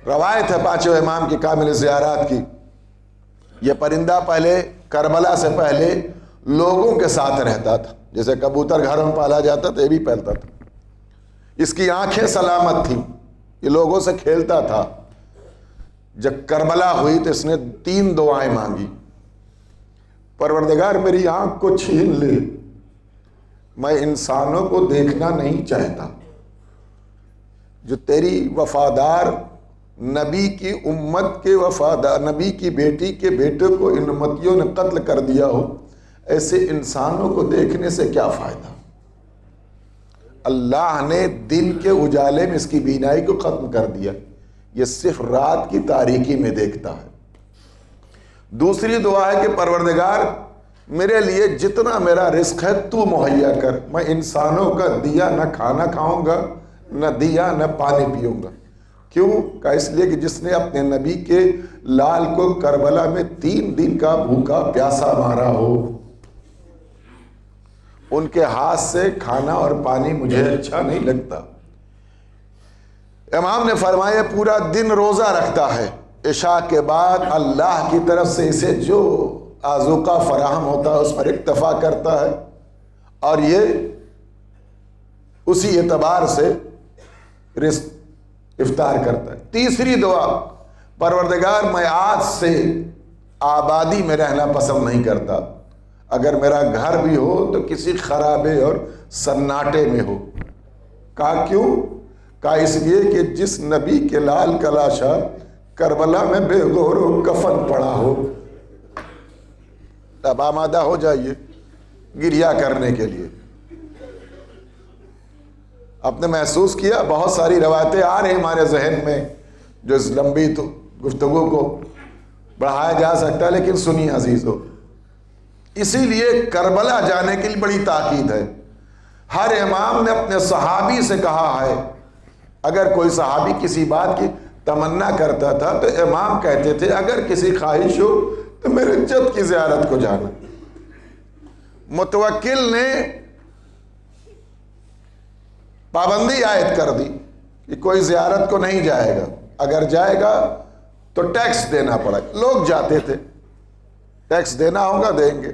روایت ہے پانچوں امام کی کامل زیارات کی، یہ پرندہ پہلے کربلا سے پہلے لوگوں کے ساتھ رہتا تھا، جیسے کبوتر گھروں میں پالا جاتا تھا، یہ بھی پھیلتا تھا۔ اس کی آنکھیں سلامت تھیں، یہ لوگوں سے کھیلتا تھا۔ جب کربلا ہوئی تو اس نے 3 دعائیں مانگی، پروردگار میری آنکھ کو چھین لے، میں انسانوں کو دیکھنا نہیں چاہتا۔ جو تیری وفادار نبی کی امت کے وفادار نبی کی بیٹی کے بیٹے کو ان امتیوں نے قتل کر دیا ہو، ایسے انسانوں کو دیکھنے سے کیا فائدہ؟ اللہ نے دن کے اجالے میں اس کی بینائی کو ختم کر دیا، یہ صرف رات کی تاریکی میں دیکھتا ہے۔ دوسری دعا ہے کہ پروردگار میرے لیے جتنا میرا رزق ہے تو مہیا کر، میں انسانوں کا دیا نہ کھانا کھاؤں گا، نہ دیا نہ پانی پیوں گا۔ کیوں؟ کہ اس لیے کہ جس نے اپنے نبی کے لال کو کربلا میں 3 دن کا بھوکا پیاسا مارا ہو، ان کے ہاتھ سے کھانا اور پانی مجھے اچھا نہیں لگتا۔ امام نے فرمایا پورا دن روزہ رکھتا ہے، عشاء کے بعد اللہ کی طرف سے اسے جو آذوقہ فراہم ہوتا ہے اس پر اکتفا کرتا ہے، اور یہ اسی اعتبار سے رزق افطار کرتا ہے۔ تیسری دعا، پروردگار میں آج سے آبادی میں رہنا پسند نہیں کرتا، اگر میرا گھر بھی ہو تو کسی خرابے اور سناٹے میں ہو۔ کہا کیوں؟ کہا اس لیے کہ جس نبی کے لال کا لاشا کربلا میں بے غور و کفن پڑا ہو، اب آمادہ ہو جائیے گریہ کرنے کے لیے۔ آپ نے محسوس کیا بہت ساری روایتیں آ رہی ہمارے ذہن میں جو اس لمبی گفتگو کو بڑھایا جا سکتا ہے، لیکن سنیے عزیزو، اسی لیے کربلا جانے کے لیے بڑی تاکید ہے۔ ہر امام نے اپنے صحابی سے کہا ہے، اگر کوئی صحابی کسی بات کی تمنا کرتا تھا تو امام کہتے تھے اگر کسی خواہش ہو تو میرے جد کی زیارت کو جانا۔ متوکل نے پابندی عائد کر دی کہ کوئی زیارت کو نہیں جائے گا، اگر جائے گا تو ٹیکس دینا پڑے گا۔ لوگ جاتے تھے، ٹیکس دینا ہوگا دیں گے۔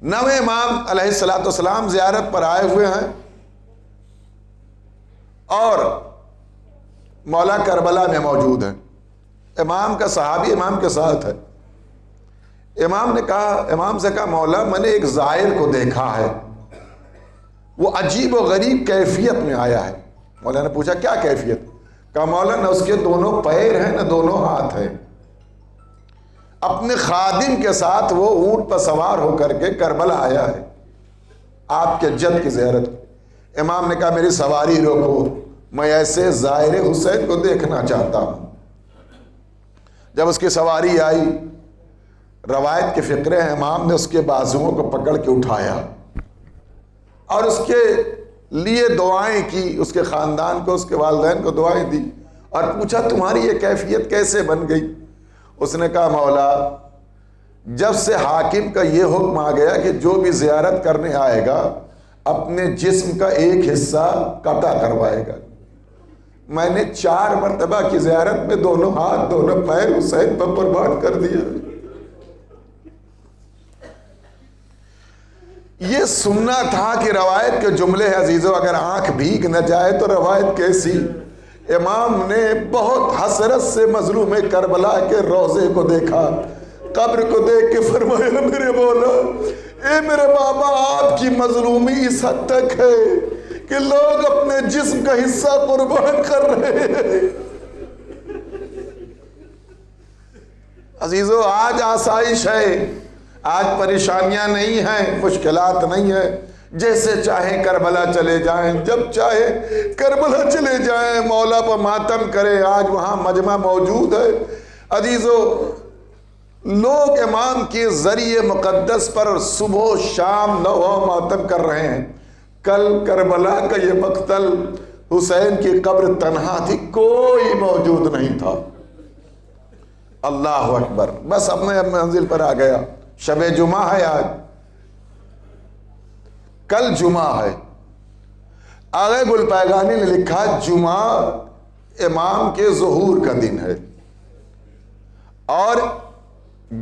9 امام علیہ السلام زیارت پر آئے ہوئے ہیں اور مولا کربلا میں موجود ہیں۔ امام کا صحابی امام کے ساتھ ہے۔ امام سے کہا مولا میں نے ایک زائر کو دیکھا ہے، وہ عجیب و غریب کیفیت میں آیا ہے۔ مولا نے پوچھا کیا کیفیت؟ کہا مولا نہ اس کے دونوں پیر ہیں نہ دونوں ہاتھ ہیں، اپنے خادم کے ساتھ وہ اونٹ پر سوار ہو کر کے کربلا آیا ہے آپ کے جد کی زیارت۔ امام نے کہا میری سواری روکو، میں ایسے زائر حسین کو دیکھنا چاہتا ہوں۔ جب اس کی سواری آئی، روایت کے فقرے ہیں، امام نے اس کے بازوؤں کو پکڑ کے اٹھایا اور اس کے لیے دعائیں کی، اس کے خاندان کو، اس کے والدین کو دعائیں دی، اور پوچھا تمہاری یہ کیفیت کیسے بن گئی؟ اس نے کہا مولا جب سے حاکم کا یہ حکم آ گیا کہ جو بھی زیارت کرنے آئے گا اپنے جسم کا ایک حصہ قطع کروائے گا، میں نے 4 مرتبہ کی زیارت میں دونوں ہاتھ دونوں پیر حسین پر قربان کر دیا۔ یہ سننا تھا کہ روایت کے جملے عزیزو اگر آنکھ بھیگ نہ جائے تو روایت کیسی؟ امام نے بہت حسرت سے مظلوم کربلا کے روضے کو دیکھا، قبر کو دیکھ کے فرمایا میرے مولا، اے میرے بابا آپ کی مظلومی اس حد تک ہے کہ لوگ اپنے جسم کا حصہ قربان کر رہے ہیں۔ عزیزو آج آسائش ہے، آج پریشانیاں نہیں ہیں، مشکلات نہیں ہیں، جیسے چاہیں کربلا چلے جائیں، جب چاہے کربلا چلے جائیں، مولا پر ماتم کریں، آج وہاں مجمع موجود ہے۔ عزیزو لوگ امام کے ذریعے مقدس پر صبح و شام نوحہ ماتم کر رہے ہیں۔ کل کربلا کا یہ مقتل، حسین کی قبر تنہا تھی، کوئی موجود نہیں تھا۔ اللہ اکبر، بس اپنے منزل پر آ گیا۔ شب جمعہ ہے آج، کل جمعہ ہے۔ آغا گل پیغانی نے لکھا جمعہ امام کے ظہور کا دن ہے، اور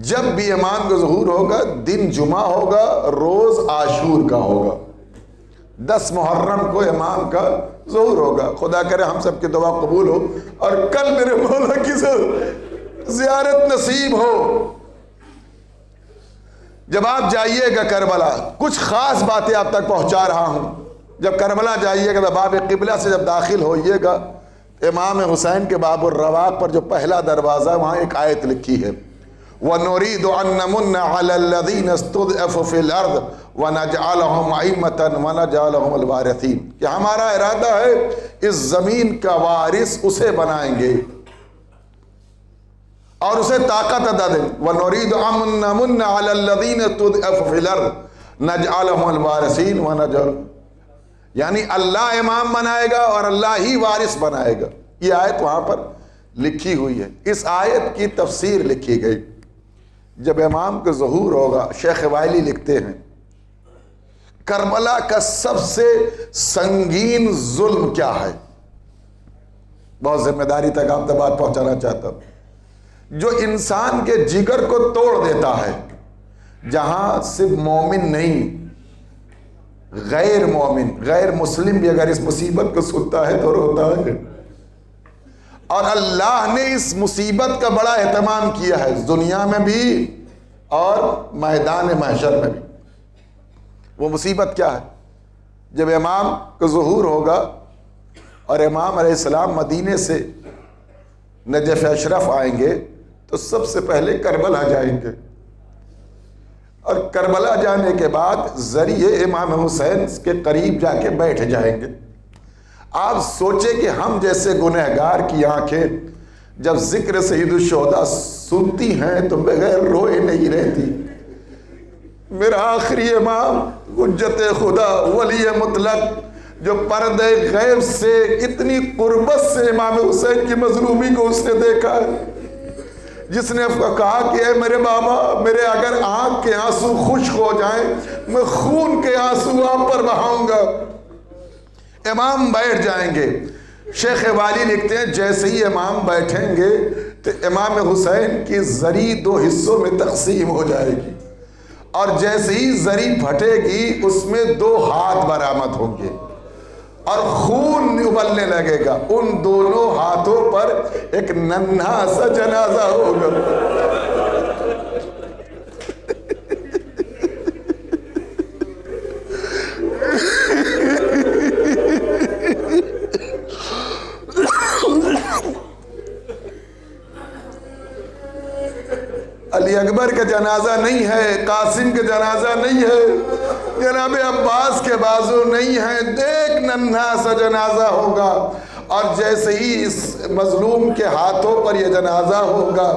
جب بھی امام کا ظہور ہوگا دن جمعہ ہوگا، روز عاشور کا ہوگا، 10 محرم کو امام کا ظہور ہوگا۔ خدا کرے ہم سب کی دعا قبول ہو اور کل میرے مولا کی زیارت نصیب ہو۔ جب آپ جائیے گا کربلا، کچھ خاص باتیں آپ تک پہنچا رہا ہوں۔ جب کربلا جائیے گا تو باب قبلہ سے جب داخل ہوئیے گا، امام حسین کے باب الرواق پر جو پہلا دروازہ، وہاں ایک آیت لکھی ہے، وَنُرِيدُ أَن نَّمُنَّ عَلَى الَّذِينَ اسْتُضْعِفُوا فِي الْأَرْضِ وَنَجْعَلَهُمْ أَئِمَّةً وَنَجْعَلَهُمُ الْوَارِثِينَ، کہ ہمارا ارادہ ہے اس زمین کا وارث اسے بنائیں گے اور اسے طاقت عطا دیں۔ وَنُرِيدُ أَن نَّمُنَّ عَلَى الَّذِينَ اسْتُضْعِفُوا فِي الْأَرْضِ نَجْعَلَهُمُ الْوَارِثِينَ وَنَجْعَلَهُمْ، یعنی اللہ امام بنائے گا اور اللہ ہی وارث بنائے گا۔ یہ آیت وہاں پر لکھی ہوئی ہے۔ اس آیت کی تفسیر لکھی گئی۔ جب امام کا ظہور ہوگا، شیخ وائلی لکھتے ہیں کربلا کا سب سے سنگین ظلم کیا ہے؟ بہت ذمہ داری تک آپ تک بات پہنچانا چاہتا ہوں۔ جو انسان کے جگر کو توڑ دیتا ہے، جہاں صرف مومن نہیں، غیر مومن، غیر مسلم بھی اگر اس مصیبت کو سنتا ہے تو روتا ہے۔ اور اللہ نے اس مصیبت کا بڑا اہتمام کیا ہے، دنیا میں بھی اور میدان محشر میں بھی۔ وہ مصیبت کیا ہے؟ جب امام کا ظہور ہوگا اور امام علیہ السلام مدینے سے نجف اشرف آئیں گے تو سب سے پہلے کربلا جائیں گے، اور کربلا جانے کے بعد ذریعے امام حسین کے قریب جا کے بیٹھ جائیں گے۔ آپ سوچیں کہ ہم جیسے گنہگار کی آنکھیں جب ذکر سید الشہداء سنتی ہیں تو بغیر روئے نہیں رہتی۔ میرا آخری امام حجت خدا ولی مطلق، جو پردے غیب سے اتنی قربت سے امام حسین کی مظلومی کو اس نے دیکھا ہے، جس نے کہا کہ اے میرے بابا، میرے اگر آنکھ کے آنسو خشک ہو جائیں میں خون کے آنسو آپ پر بہاؤں گا۔ امام بیٹھ جائیں گے۔ شیخ والی لکھتے ہیں جیسے ہی امام بیٹھیں گے تو امام حسین کی زری 2 حصوں میں تقسیم ہو جائے گی، اور جیسے ہی زری پھٹے گی اس میں 2 ہاتھ برآمد ہوں گے اور خون ابلنے لگے گا۔ ان دونوں ہاتھوں پر ایک ننھا سا جنازہ ہوگا۔ علی اکبر کا جنازہ نہیں ہے، قاسم کا جنازہ نہیں ہے، جناب عباس کے بازو نہیں ہے، ایک ننھا سا جنازہ ہوگا، اور جیسے ہی اس مظلوم کے ہاتھوں پر یہ جنازہ ہوگا،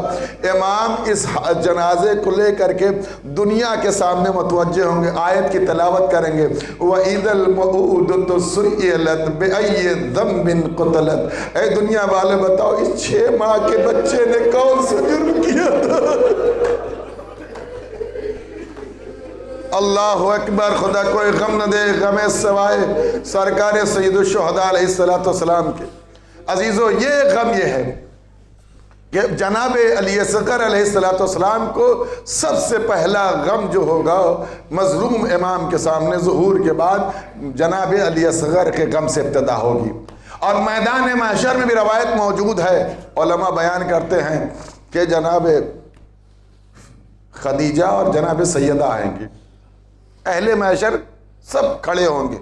امام اس جنازے کو لے کر کے دنیا کے سامنے متوجہ ہوں گے، آیت کی تلاوت کریں گے، وَإِذَا الْمَوْءُودَةُ سُئِلَتْ بِأَيِّ ذَنبٍ قُتِلَتْ، اے دنیا والے بتاؤ اس 6 ماہ کے بچے نے کون سا جرم کیا تھا؟ اللہ اکبر، خدا کوئی غم نہ دے غم سوائے سرکار سید الشہداء علیہ السلام کے۔ عزیزو یہ غم یہ ہے کہ جناب علی اصغر علیہ السلام کو سب سے پہلا غم جو ہوگا مظلوم امام کے سامنے ظہور کے بعد جناب علی اصغر کے غم سے ابتدا ہوگی. اور میدان محشر میں بھی روایت موجود ہے، علماء بیان کرتے ہیں کہ جناب خدیجہ اور جناب سیدہ آئیں گے، اہل محشر سب کھڑے ہوں گے.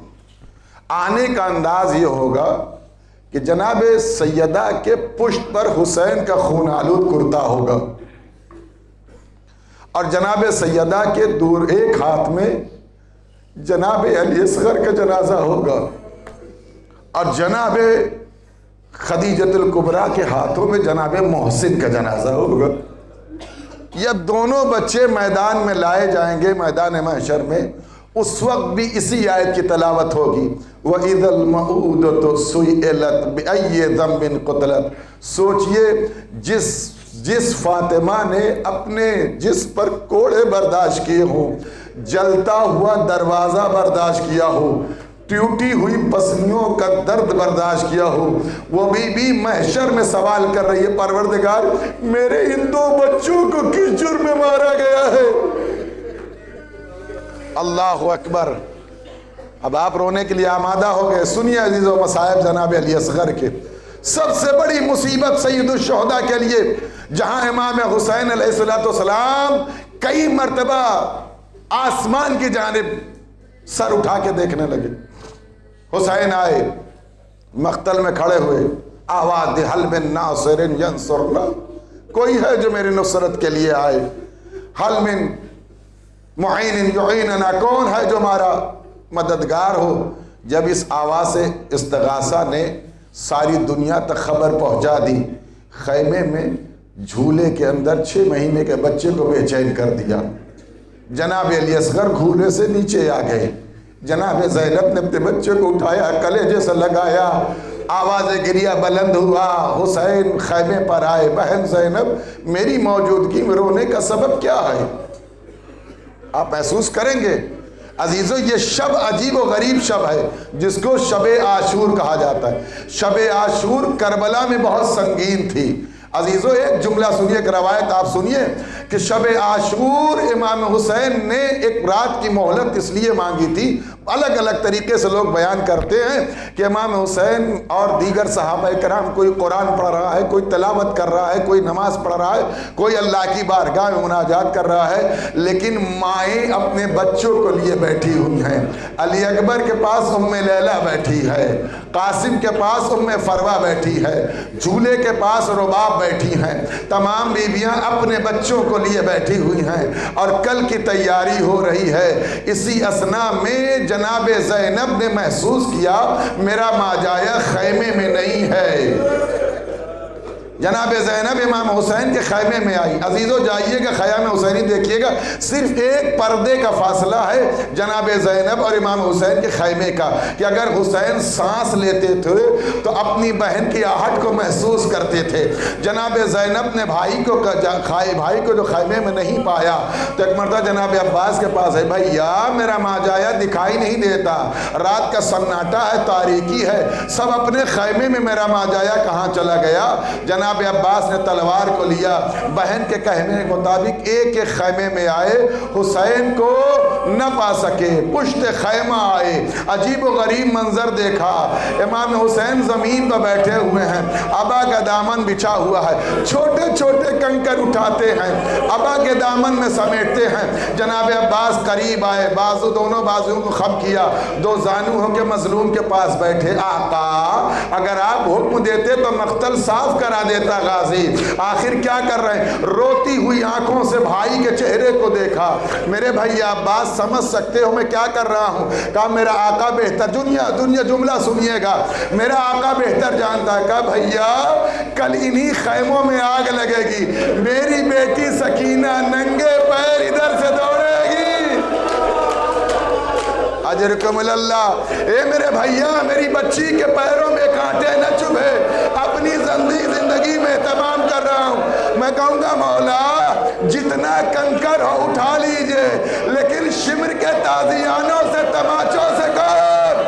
آنے کا انداز یہ ہوگا کہ جناب سیدہ کے پشت پر حسین کا خون آلود کرتا ہوگا، اور جناب سیدہ کے دور ایک ہاتھ میں جناب علی اصغر کا جنازہ ہوگا، اور جناب خدیجۃ الکبریٰ کے ہاتھوں میں جناب محسن کا جنازہ ہوگا. یہ دونوں بچے میدان میں لائے جائیں گے میدان محشر میں. اس وقت بھی اسی آیت کی تلاوت ہوگی، وَإِذَا الْمَوْءُودَةُ سُئِلَتْ بِأَيِّ ذَنبٍ قُتِلَتْ. سوچئے جس فاطمہ نے اپنے جس پر کوڑے برداشت کیے ہوں، جلتا ہوا دروازہ برداشت کیا ہو، ٹوٹی ہوئی پسلیوں کا درد برداشت کیا ہو، وہ بھی محشر میں سوال کر رہی ہے، پروردگار میرے ان دو بچوں کو کس جرم میں مارا گیا ہے؟ اللہ اکبر. اب آپ رونے کے لیے آمادہ ہو گئے. سنیے عزیز و مصائب جناب علی اصغر کے. سب سے بڑی مصیبت سید الشہداء کے لیے، جہاں امام حسین علیہ السلام کئی مرتبہ آسمان کی جانب سر اٹھا کے دیکھنے لگے. حسین آئے، مقتل میں کھڑے ہوئے، آواز دی حل من ناصر ینصرنا، کوئی ہے جو میری نصرت کے لیے آئے، حل من معین یعیننا، کون ہے جو ہمارا مددگار ہو. جب اس آواز سے استغاثہ نے ساری دنیا تک خبر پہنچا دی، خیمے میں جھولے کے اندر 6 مہینے کے بچے کو بے چین کر دیا. جناب علی اصغر جھولے سے نیچے آ گئے. جناب زینب نے اپنے بچے کو اٹھایا، کلیجے سے لگایا، آواز گریہ بلند ہوا. حسین خیمے پر آئے، بہن زینب میری موجودگی میں رونے کا سبب کیا ہے؟ آپ محسوس کریں گے عزیزو، یہ شب عجیب و غریب شب ہے جس کو شب عاشور کہا جاتا ہے. شب عاشور کربلا میں بہت سنگین تھی. عزیزو ایک جملہ سنیے، ایک روایت آپ سنیے کہ شب عاشور امام حسین نے ایک رات کی مہلت اس لیے مانگی تھی. الگ الگ طریقے سے لوگ بیان کرتے ہیں کہ امام حسین اور دیگر صحابہ کرام، کوئی قرآن پڑھ رہا ہے، کوئی تلاوت کر رہا ہے، کوئی نماز پڑھ رہا ہے، کوئی اللہ کی بارگاہ میں مناجات کر رہا ہے، لیکن مائیں اپنے بچوں کو لیے بیٹھی ہوئی ہیں. علی اکبر کے پاس ام لیلہ بیٹھی ہے، قاسم کے پاس ام فروہ بیٹھی ہے، جھولے کے پاس رباب بیٹھی ہیں، تمام بیویاں اپنے بچوں کو لیے بیٹھی ہوئی ہیں، اور کل کی تیاری ہو رہی ہے. اسی اثنا میں جناب زینب نے محسوس کیا میرا ماجایا خیمے میں نہیں ہے. جناب زینب امام حسین کے خیمے میں آئی. عزیزو جائیے گا خیام حسینی دیکھیے گا، صرف ایک پردے کا فاصلہ ہے جناب زینب اور امام حسین کے خیمے کا، کہ اگر حسین سانس لیتے تھے تو اپنی بہن کی آہٹ کو محسوس کرتے تھے. جناب زینب نے بھائی کو جو خیمے میں نہیں پایا تو ایک مرتبہ جناب عباس کے پاس ہے، بھائیا میرا ماجایا دکھائی نہیں دیتا، رات کا سناٹا ہے، تاریکی ہے، سب اپنے خیمے میں، میرا ماجایا کہاں چلا گیا؟ جناب عباس نے تلوار کو لیا، بہن کے کہنے کے مطابق ایک ایک خیمے میں آئے، حسین کو نہ پا سکے، پشت خیمہ آئے. عجیب و غریب منظر دیکھا، امام حسین زمین پر بیٹھے ہوئے ہیں، ابا کا دامن بچھا ہوا ہے، چھوٹے چھوٹے کنکر اٹھاتے ہیں، ابا کے دامن میں سمیٹتے ہیں. جناب عباس قریب آئے، دونوں بازوؤں کو خم کیا، دو زانو ہو کے مظلوم کے پاس بیٹھے. آقا اگر آپ حکم دیتے تو مقتل صاف کرا دیتا غازی، آخر کیا کر رہے ہیں؟ روتی ہوئی آنکھوں سے بھائی کے چہرے کو دیکھا. میرے بھائی آپ بات سمجھ سکتے ہو میں کیا کر رہا ہوں؟ کہا میرا آقا بہتر، دنیا جملہ سنیے گا، میرا آقا بہتر جانتا ہے. کہا بھیا کل انہی خیموں میں آگ لگے گی، میری بیٹی سکینہ ننگے پیر ادھر سے دوڑے گی. اجرکم اللہ. اے میرے بھائیا میری بچی کے پیروں میں کانٹے نہ چبھے، اپنی زندگی میں اہتمام کر رہا ہوں. میں کہوں گا مولا جتنا کنکر ہو اٹھا لیجئے، لیکن شمر کے تازیانوں سے تماچوں سے کر.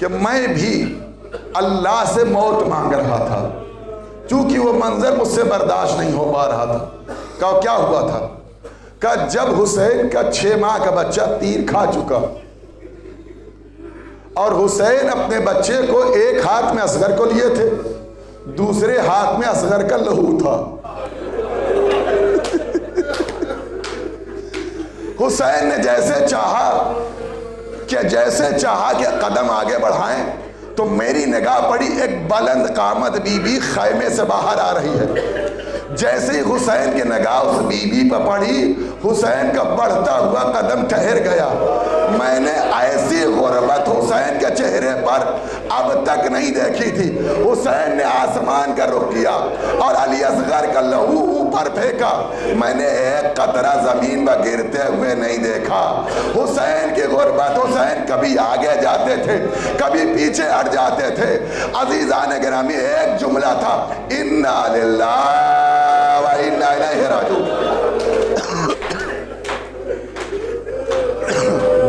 کہ میں بھی اللہ سے موت مانگ رہا تھا، چونکہ وہ منظر مجھ سے برداشت نہیں ہو پا رہا تھا۔ کہا کیا ہوا تھا؟ کہا جب حسین کا 6 ماہ کا بچہ تیر کھا چکا اور حسین اپنے بچے کو ایک ہاتھ میں اصغر کو لیے تھے، دوسرے ہاتھ میں اصغر کا لہو تھا۔ حسین نے جیسے چاہا کہ قدم آگے بڑھائیں تو میری نگاہ پڑی ایک بلند قامت بی بی خیمے سے باہر آ رہی ہے۔ جیسے ہی حسین کی نگاہ اس بی بی پر پڑی، حسین کا بڑھتا ہوا قدم ٹھہر گیا۔ میں نے ایسی غربت حسین کے چہرے پر اب تک نہیں دیکھی تھی۔ حسین نے آسمان کا رخ کیا اور علی اصغر کا لہو اوپر پھینکا۔ میں نے ایک قطرہ زمین پر گرتے ہوئے نہیں دیکھا۔ حسین کی غربت، حسین کبھی آگے جاتے تھے، کبھی پیچھے ہٹ جاتے تھے۔ عزیزان گرامی، ایک جملہ تھا، انا للہ و انا الیہ راجعون۔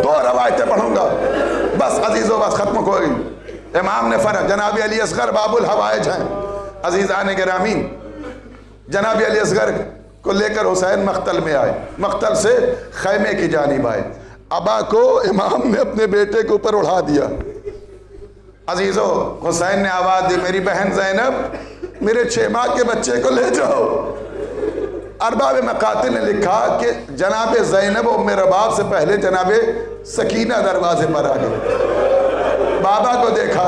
2 روایتیں پڑھوں گا بس عزیزو، بس ختم ہو گئی۔ امام نے فرق، جناب علی اصغر باب الحوائج ہیں۔ عزیزان گرامی، جناب علی اصغر کو لے کر حسین مقتل میں آئے، مقتل سے خیمے کی جانب آئے۔ ابا کو امام نے اپنے بیٹے کے اوپر اڑا دیا۔ عزیزو، حسین نے آواز دی، میری بہن زینب، میرے 6 ماہ کے بچے کو لے جاؤ۔ ارباب مقاتل نے لکھا کہ جناب زینب و میرے باپ سے پہلے جناب سکینہ دروازے پر آ گئی۔ بابا کو دیکھا،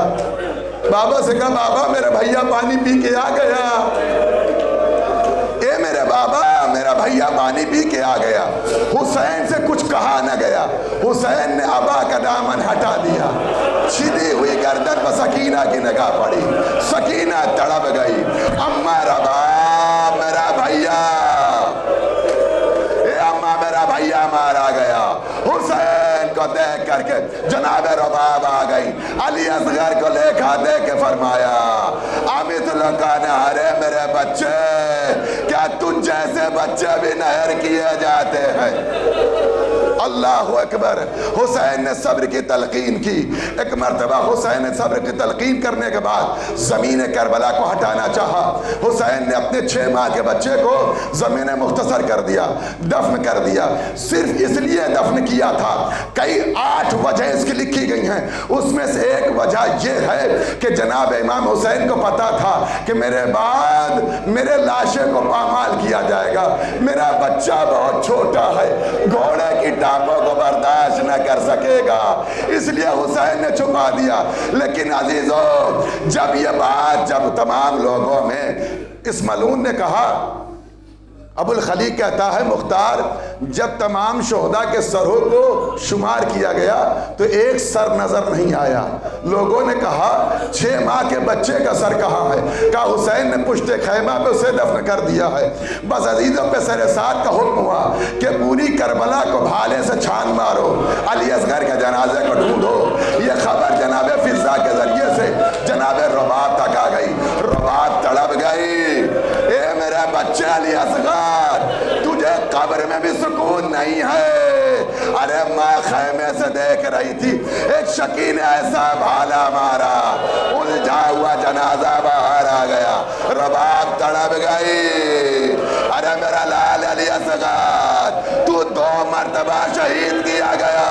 بابا سے کہا، بابا میرا بھیا پانی پی کے آ گیا۔ اے میرے بابا، میرا بھیا پانی پی کے آ گیا۔ حسین سے کچھ کہا نہ گیا۔ حسین نے ابا کا دامن ہٹا دیا۔ چھدی ہوئی گردن پر سکینہ کی نگاہ پڑی، سکینہ تڑپ گئی، اماں ربا میرا بھیا، اے اماں میرا بھیا مارا گیا۔ حسین کو دیکھ کر کے جناب رباب آ گئی، علی اصغر کو لے کھا دے کے فرمایا، آمد لکان ہرے میرے بچے، کیا تجھ جیسے بچے بھی نہر کیے جاتے ہیں؟ اللہ اکبر۔ حسین نے صبر کی تلقین کی۔ ایک مرتبہ حسین نے صبر کی تلقین کرنے کے بعد زمین کربلا کو ہٹانا چاہا۔ حسین نے اپنے 6 ماہ کے بچے کو زمین مختصر کر دیا، دفن کر دیا۔ صرف اس لیے دفن کیا تھا، کئی 8 وجہ اس کی لکھی گئی ہیں، اس میں سے ایک وجہ یہ ہے کہ جناب امام حسین کو پتا تھا کہ میرے بعد میرے لاشے کو پامال کیا جائے گا، میرا بچہ بہت چھوٹا ہے، گھوڑے کی ٹانپوں کو برداشت نہ کر سکے گا، اس لیے حسین نے چھپا دیا۔ لیکن عزیزو، جب تمام لوگوں میں اس ملعون نے کہا، ابو الخلیق کہتا ہے مختار، جب تمام شہداء کے سروں کو شمار کیا گیا تو ایک سر نظر نہیں آیا۔ لوگوں نے کہا 6 ماہ کے بچے کا سر کہاں ہے؟ کہا حسین نے پشت خیمہ پہ اسے دفن کر دیا ہے۔ بس عزیزوں پہ سر سات کا حکم ہوا کہ پوری کربلا کو بھالے سے چھان مارو، علی اصغر کے جنازے کو ڈھونڈو۔ یہ خبر جناب فضا کے ذریعے سے جناب رباب تک آ گئی۔ رباب تڑپ گئی، اے میرے بچے علی اصغر، تجھے قبر میں بھی سکون نہیں ہے؟ ارے میں خیمے سے دیکھ رہی تھی، ایک شکی نے ایسا بھالا مارا، الجھا ہوا جنازہ باہر آ گیا، رباب تڑپ گئی۔ ارے میرا لال علی اصغر، تو 2 مرتبہ شہید کیا گیا۔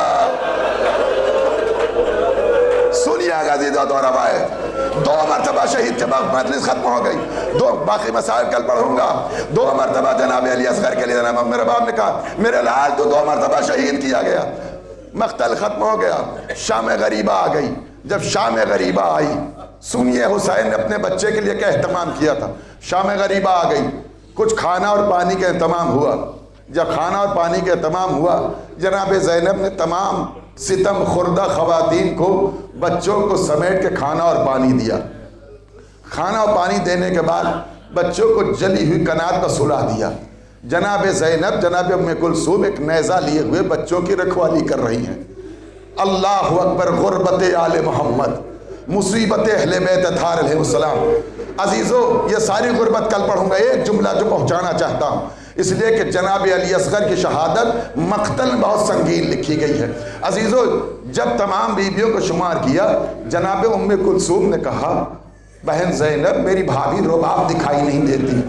سنیے عزیزو، 2 روایت، 2 مرتبہ شہید کے بعد مجلس ختم ہو گئی۔ 2 باقی مسائل کل پڑھوں گا۔ 2 مرتبہ جناب علی اصغر کے لیے جناب میرے باپ نے کہا، میرے لال تو 2 مرتبہ شہید کیا گیا۔ مقتل ختم ہو گیا، شام غریبہ آ گئی۔ جب شام غریبہ آئی، سنیے حسین نے اپنے بچے کے لیے کیا اہتمام کیا تھا۔ شام غریبہ آ گئی، کچھ کھانا اور پانی کا اہتمام ہوا۔ جب کھانا اور پانی کا اہتمام ہوا، جناب زینب نے تمام ستم خوردہ خواتین کو، بچوں کو سمیٹ کے کھانا اور پانی دیا۔ کھانا اور پانی دینے کے بعد بچوں کو جلی ہوئی کنات پر سلا دیا۔ جناب زینب، جناب ام کلثوم ایک نیزہ لیے ہوئے بچوں کی رکھوالی کر رہی ہیں۔ اللہ اکبر، غربت آل محمد، مصیبت اہل بیت اطہار علیہ السلام۔ عزیزو، یہ ساری غربت کل پڑھوں گا، ایک جملہ جو پہنچانا چاہتا ہوں اس لیے کہ جناب علی اصغر کی شہادت مقتل میں بہت سنگین لکھی گئی ہے۔ عزیزو، جب تمام بیویوں کو شمار کیا، جناب ام کلثوم نے کہا بہن زینب میری بھابھی رباب دکھائی نہیں دیتی۔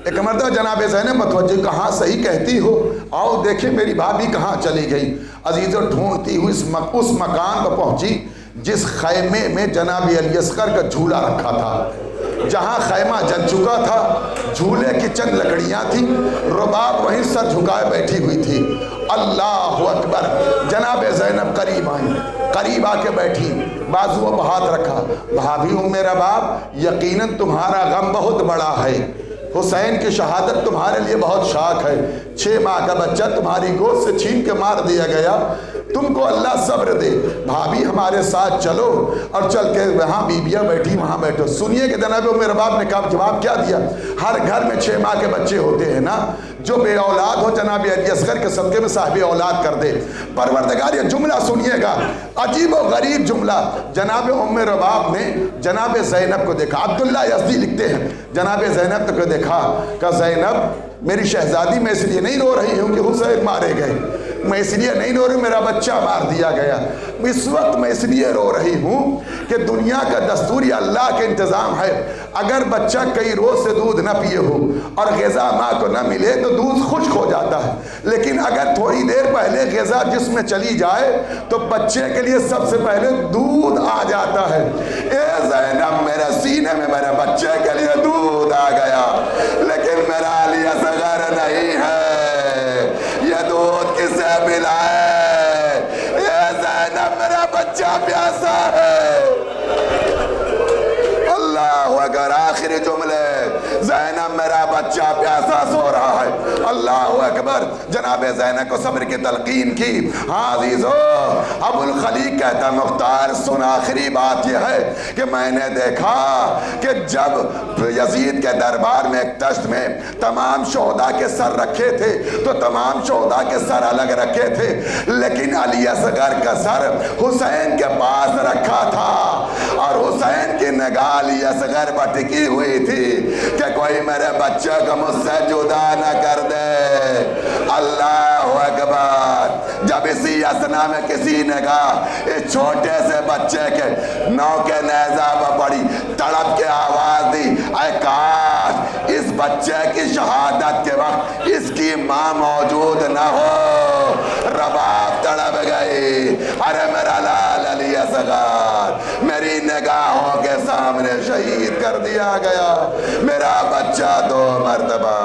ایک مرتبہ جناب زینب متوجہ، کہاں صحیح کہتی ہو، آؤ دیکھیں میری بھابھی کہاں چلی گئی۔ عزیزو، ڈھونڈتی ہوئی اس مکان پر پہنچی جس خیمے میں جناب علی اصغر کا جھولا رکھا تھا، جہاں خیمہ جل چکا تھا، جھولے کی چند لکڑیاں تھیں، رباب وہیں سر جھکائے بیٹھی ہوئی تھی۔ اللہ اکبر! جناب زینب قریب آئیں، قریب آ کے بیٹھی، بازو پر ہاتھ رکھا، بھابھی ام رباب یقیناً تمہارا غم بہت بڑا ہے، حسین کی شہادت تمہارے لیے بہت شاک ہے، 6 ماہ کا بچہ تمہاری گود سے چھین کے مار دیا گیا، تم کو اللہ صبر دے، بھابھی ہمارے ساتھ چلو، اور چل کے وہاں بیبیاں بیٹھی وہاں بیٹھو۔ سنیے کہ جناب ام رباب نے کہا، جواب کیا دیا؟ ہر گھر میں 6 ماہ کے بچے ہوتے ہیں نا، جو بے اولاد ہو جناب علی اصغر کے صدقے میں صاحب اولاد کر دے۔ پروردگار، یہ جملہ سنیے گا، عجیب و غریب جملہ۔ جناب ام رباب نے جناب زینب کو دیکھا، عبداللہ یزدی لکھتے ہیں، جناب زینب کو دیکھا کہ زینب میری شہزادی، میں اس لیے نہیں رو رہی ہوں کہ حسین مارے گئے، میں اس لیے نہیں رو رہی میرا بچہ مار دیا گیا، اس وقت میں اس لیے رو رہی ہوں کہ دنیا کا دستور یہ اللہ کے انتظام ہے، اگر بچہ کئی روز سے دودھ نہ پیے ہو اور غذا ماں کو نہ ملے تو دودھ خشک ہو جاتا ہے، لیکن اگر تھوڑی دیر پہلے غذا جسم میں چلی جائے تو بچے کے لیے سب سے پہلے دودھ آ جاتا ہے۔ اے زینب، میرے سینے میں میرے بچے کے لیے دودھ آ گیا، لیکن میرا علی اصغر نہیں ہے، یہ دودھ کسے پلائے؟ اے زینب، میرا بچہ پیاسا ہے۔ اللہ اکبر! آخری جملے، زینب میرا بچہ پیاسا سو رہا ہے۔ اللہ اکبر! جناب زینب کو صبر کی تلقین کی۔ ہاں عزیزو، ابو الخلیق کہتا مختار سن، آخری بات یہ ہے کہ میں نے دیکھا کہ جب یزید کے دربار میں ایک تشت میں تمام شہداء کے سر رکھے تھے تو تمام شہداء کے سر الگ رکھے تھے، لیکن علی اصغر کا سر حسین کے پاس رکھا تھا، اور حسین کی نگاہ علی اصغر پر ٹکی ہوئی تھی کہ کوئی میرے بچے کو مجھ سے جدا نہ کر دے۔ اللہ اکبر! جب اسی اسنا میں کسی نے کہا، اس چھوٹے سے بچے کے نو کے نیزہ پر پڑی، تڑپ کے آواز دی، اے کاش اس بچے کی شہادت کے وقت اس کی ماں موجود نہ ہو۔ رباب تڑپ گئی، ارے میرا لال علی اصغر میری نگاہوں کے سامنے شہید کر دیا گیا، میرا بچہ 2 مرتبہ۔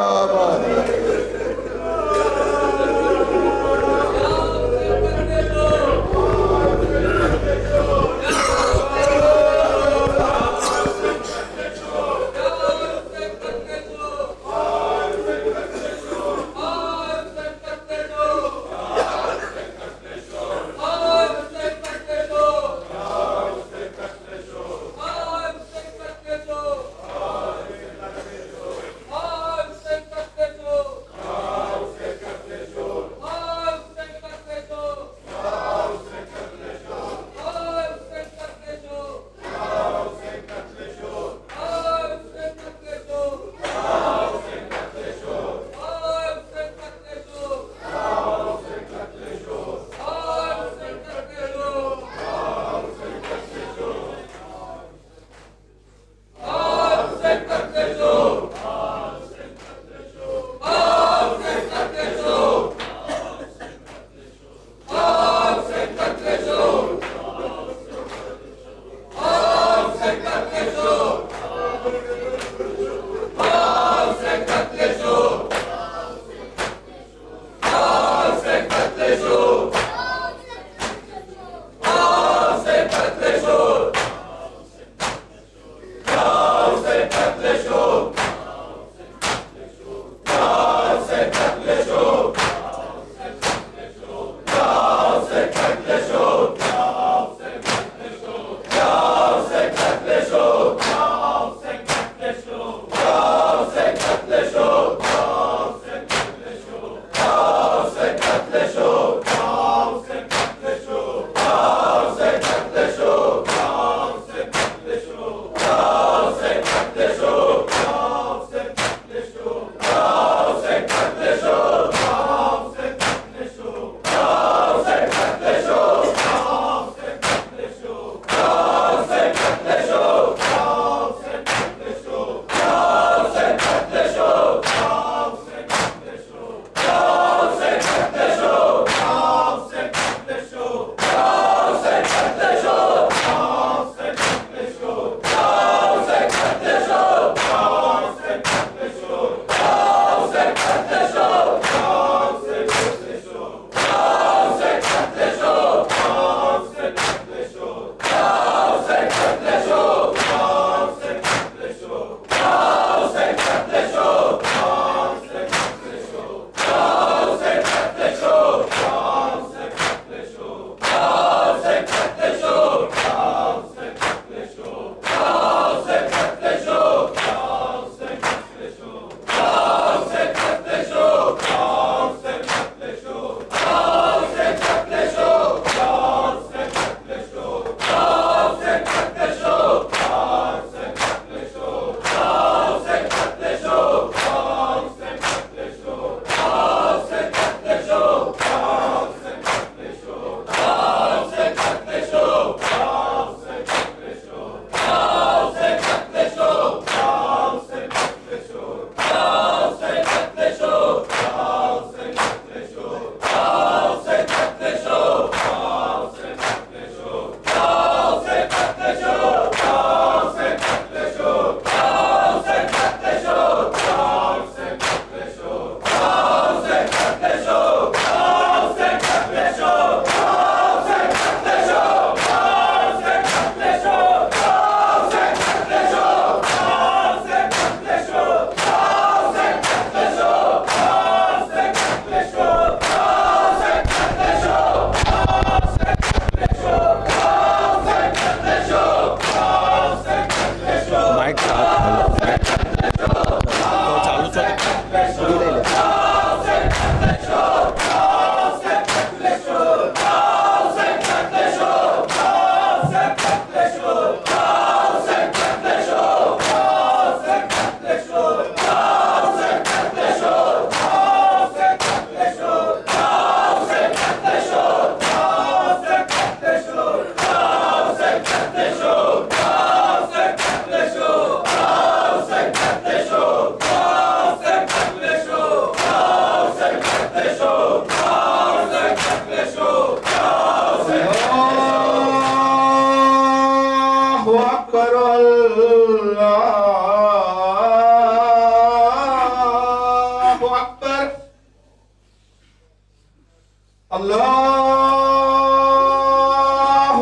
اللہ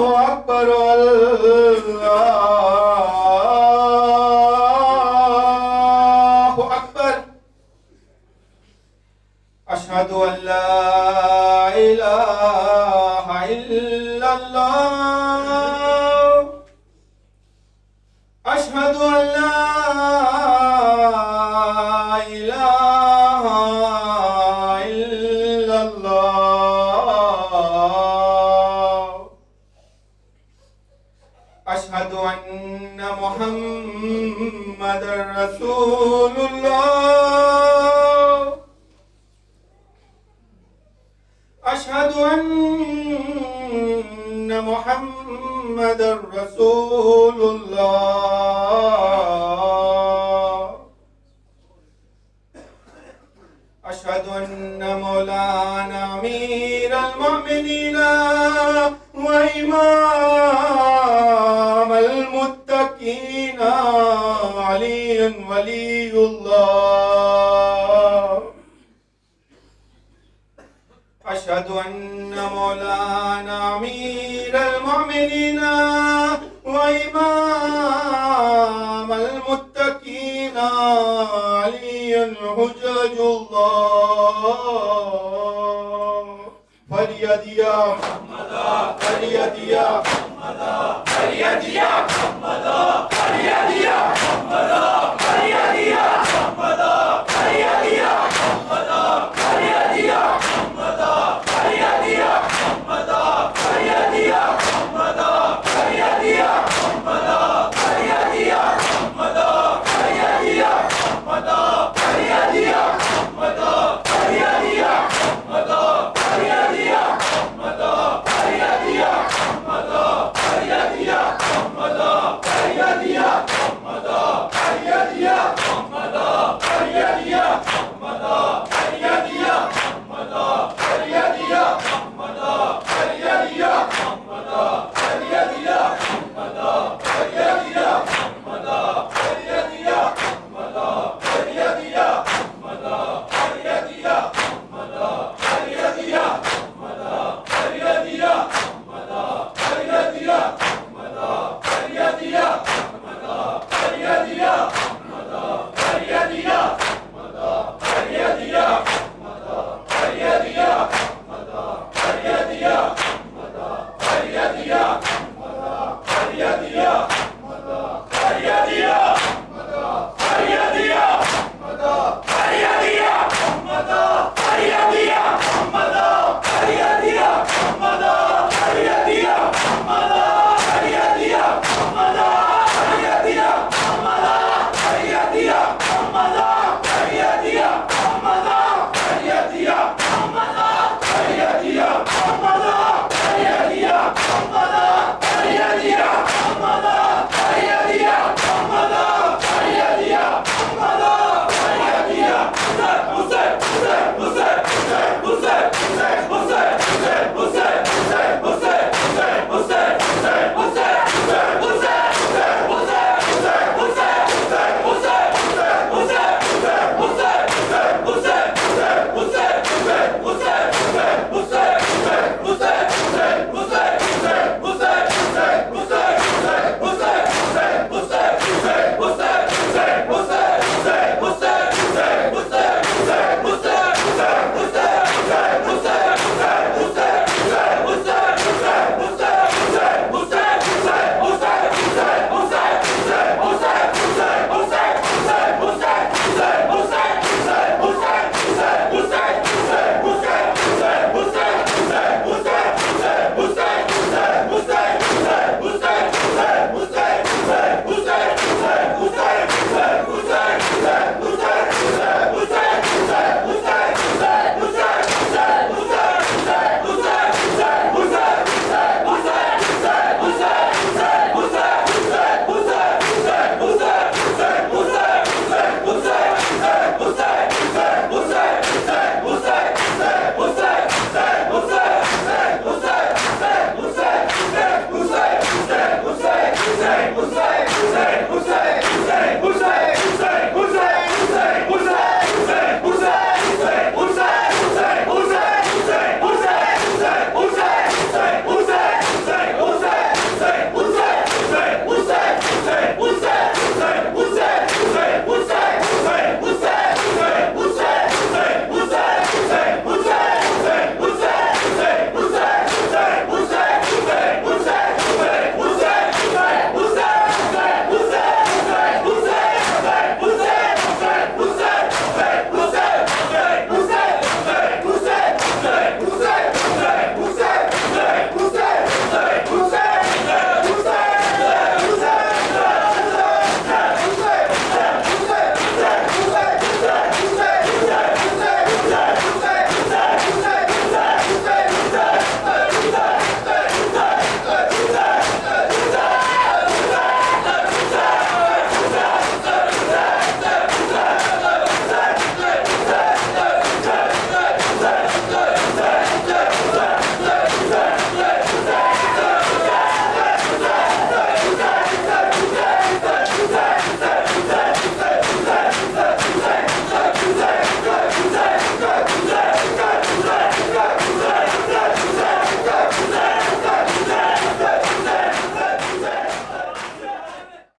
اکبر اللہ اکبر اشہد ان لا الہ الا اللہ اشہد ان لا الہ الا اللہ اشہد ان محمد رسول اللہ اشہد ان محمد رسول اللہ اشہد ان مولانا امیر المؤمنین وامام المتقین علی ولی اللہ اشہد ان مولانا امیر المؤمنین وامام المتقین علی حجج اللہ فریاد یا محمد فریاد یا محمد فریاد یا محمد فریاد یا محمد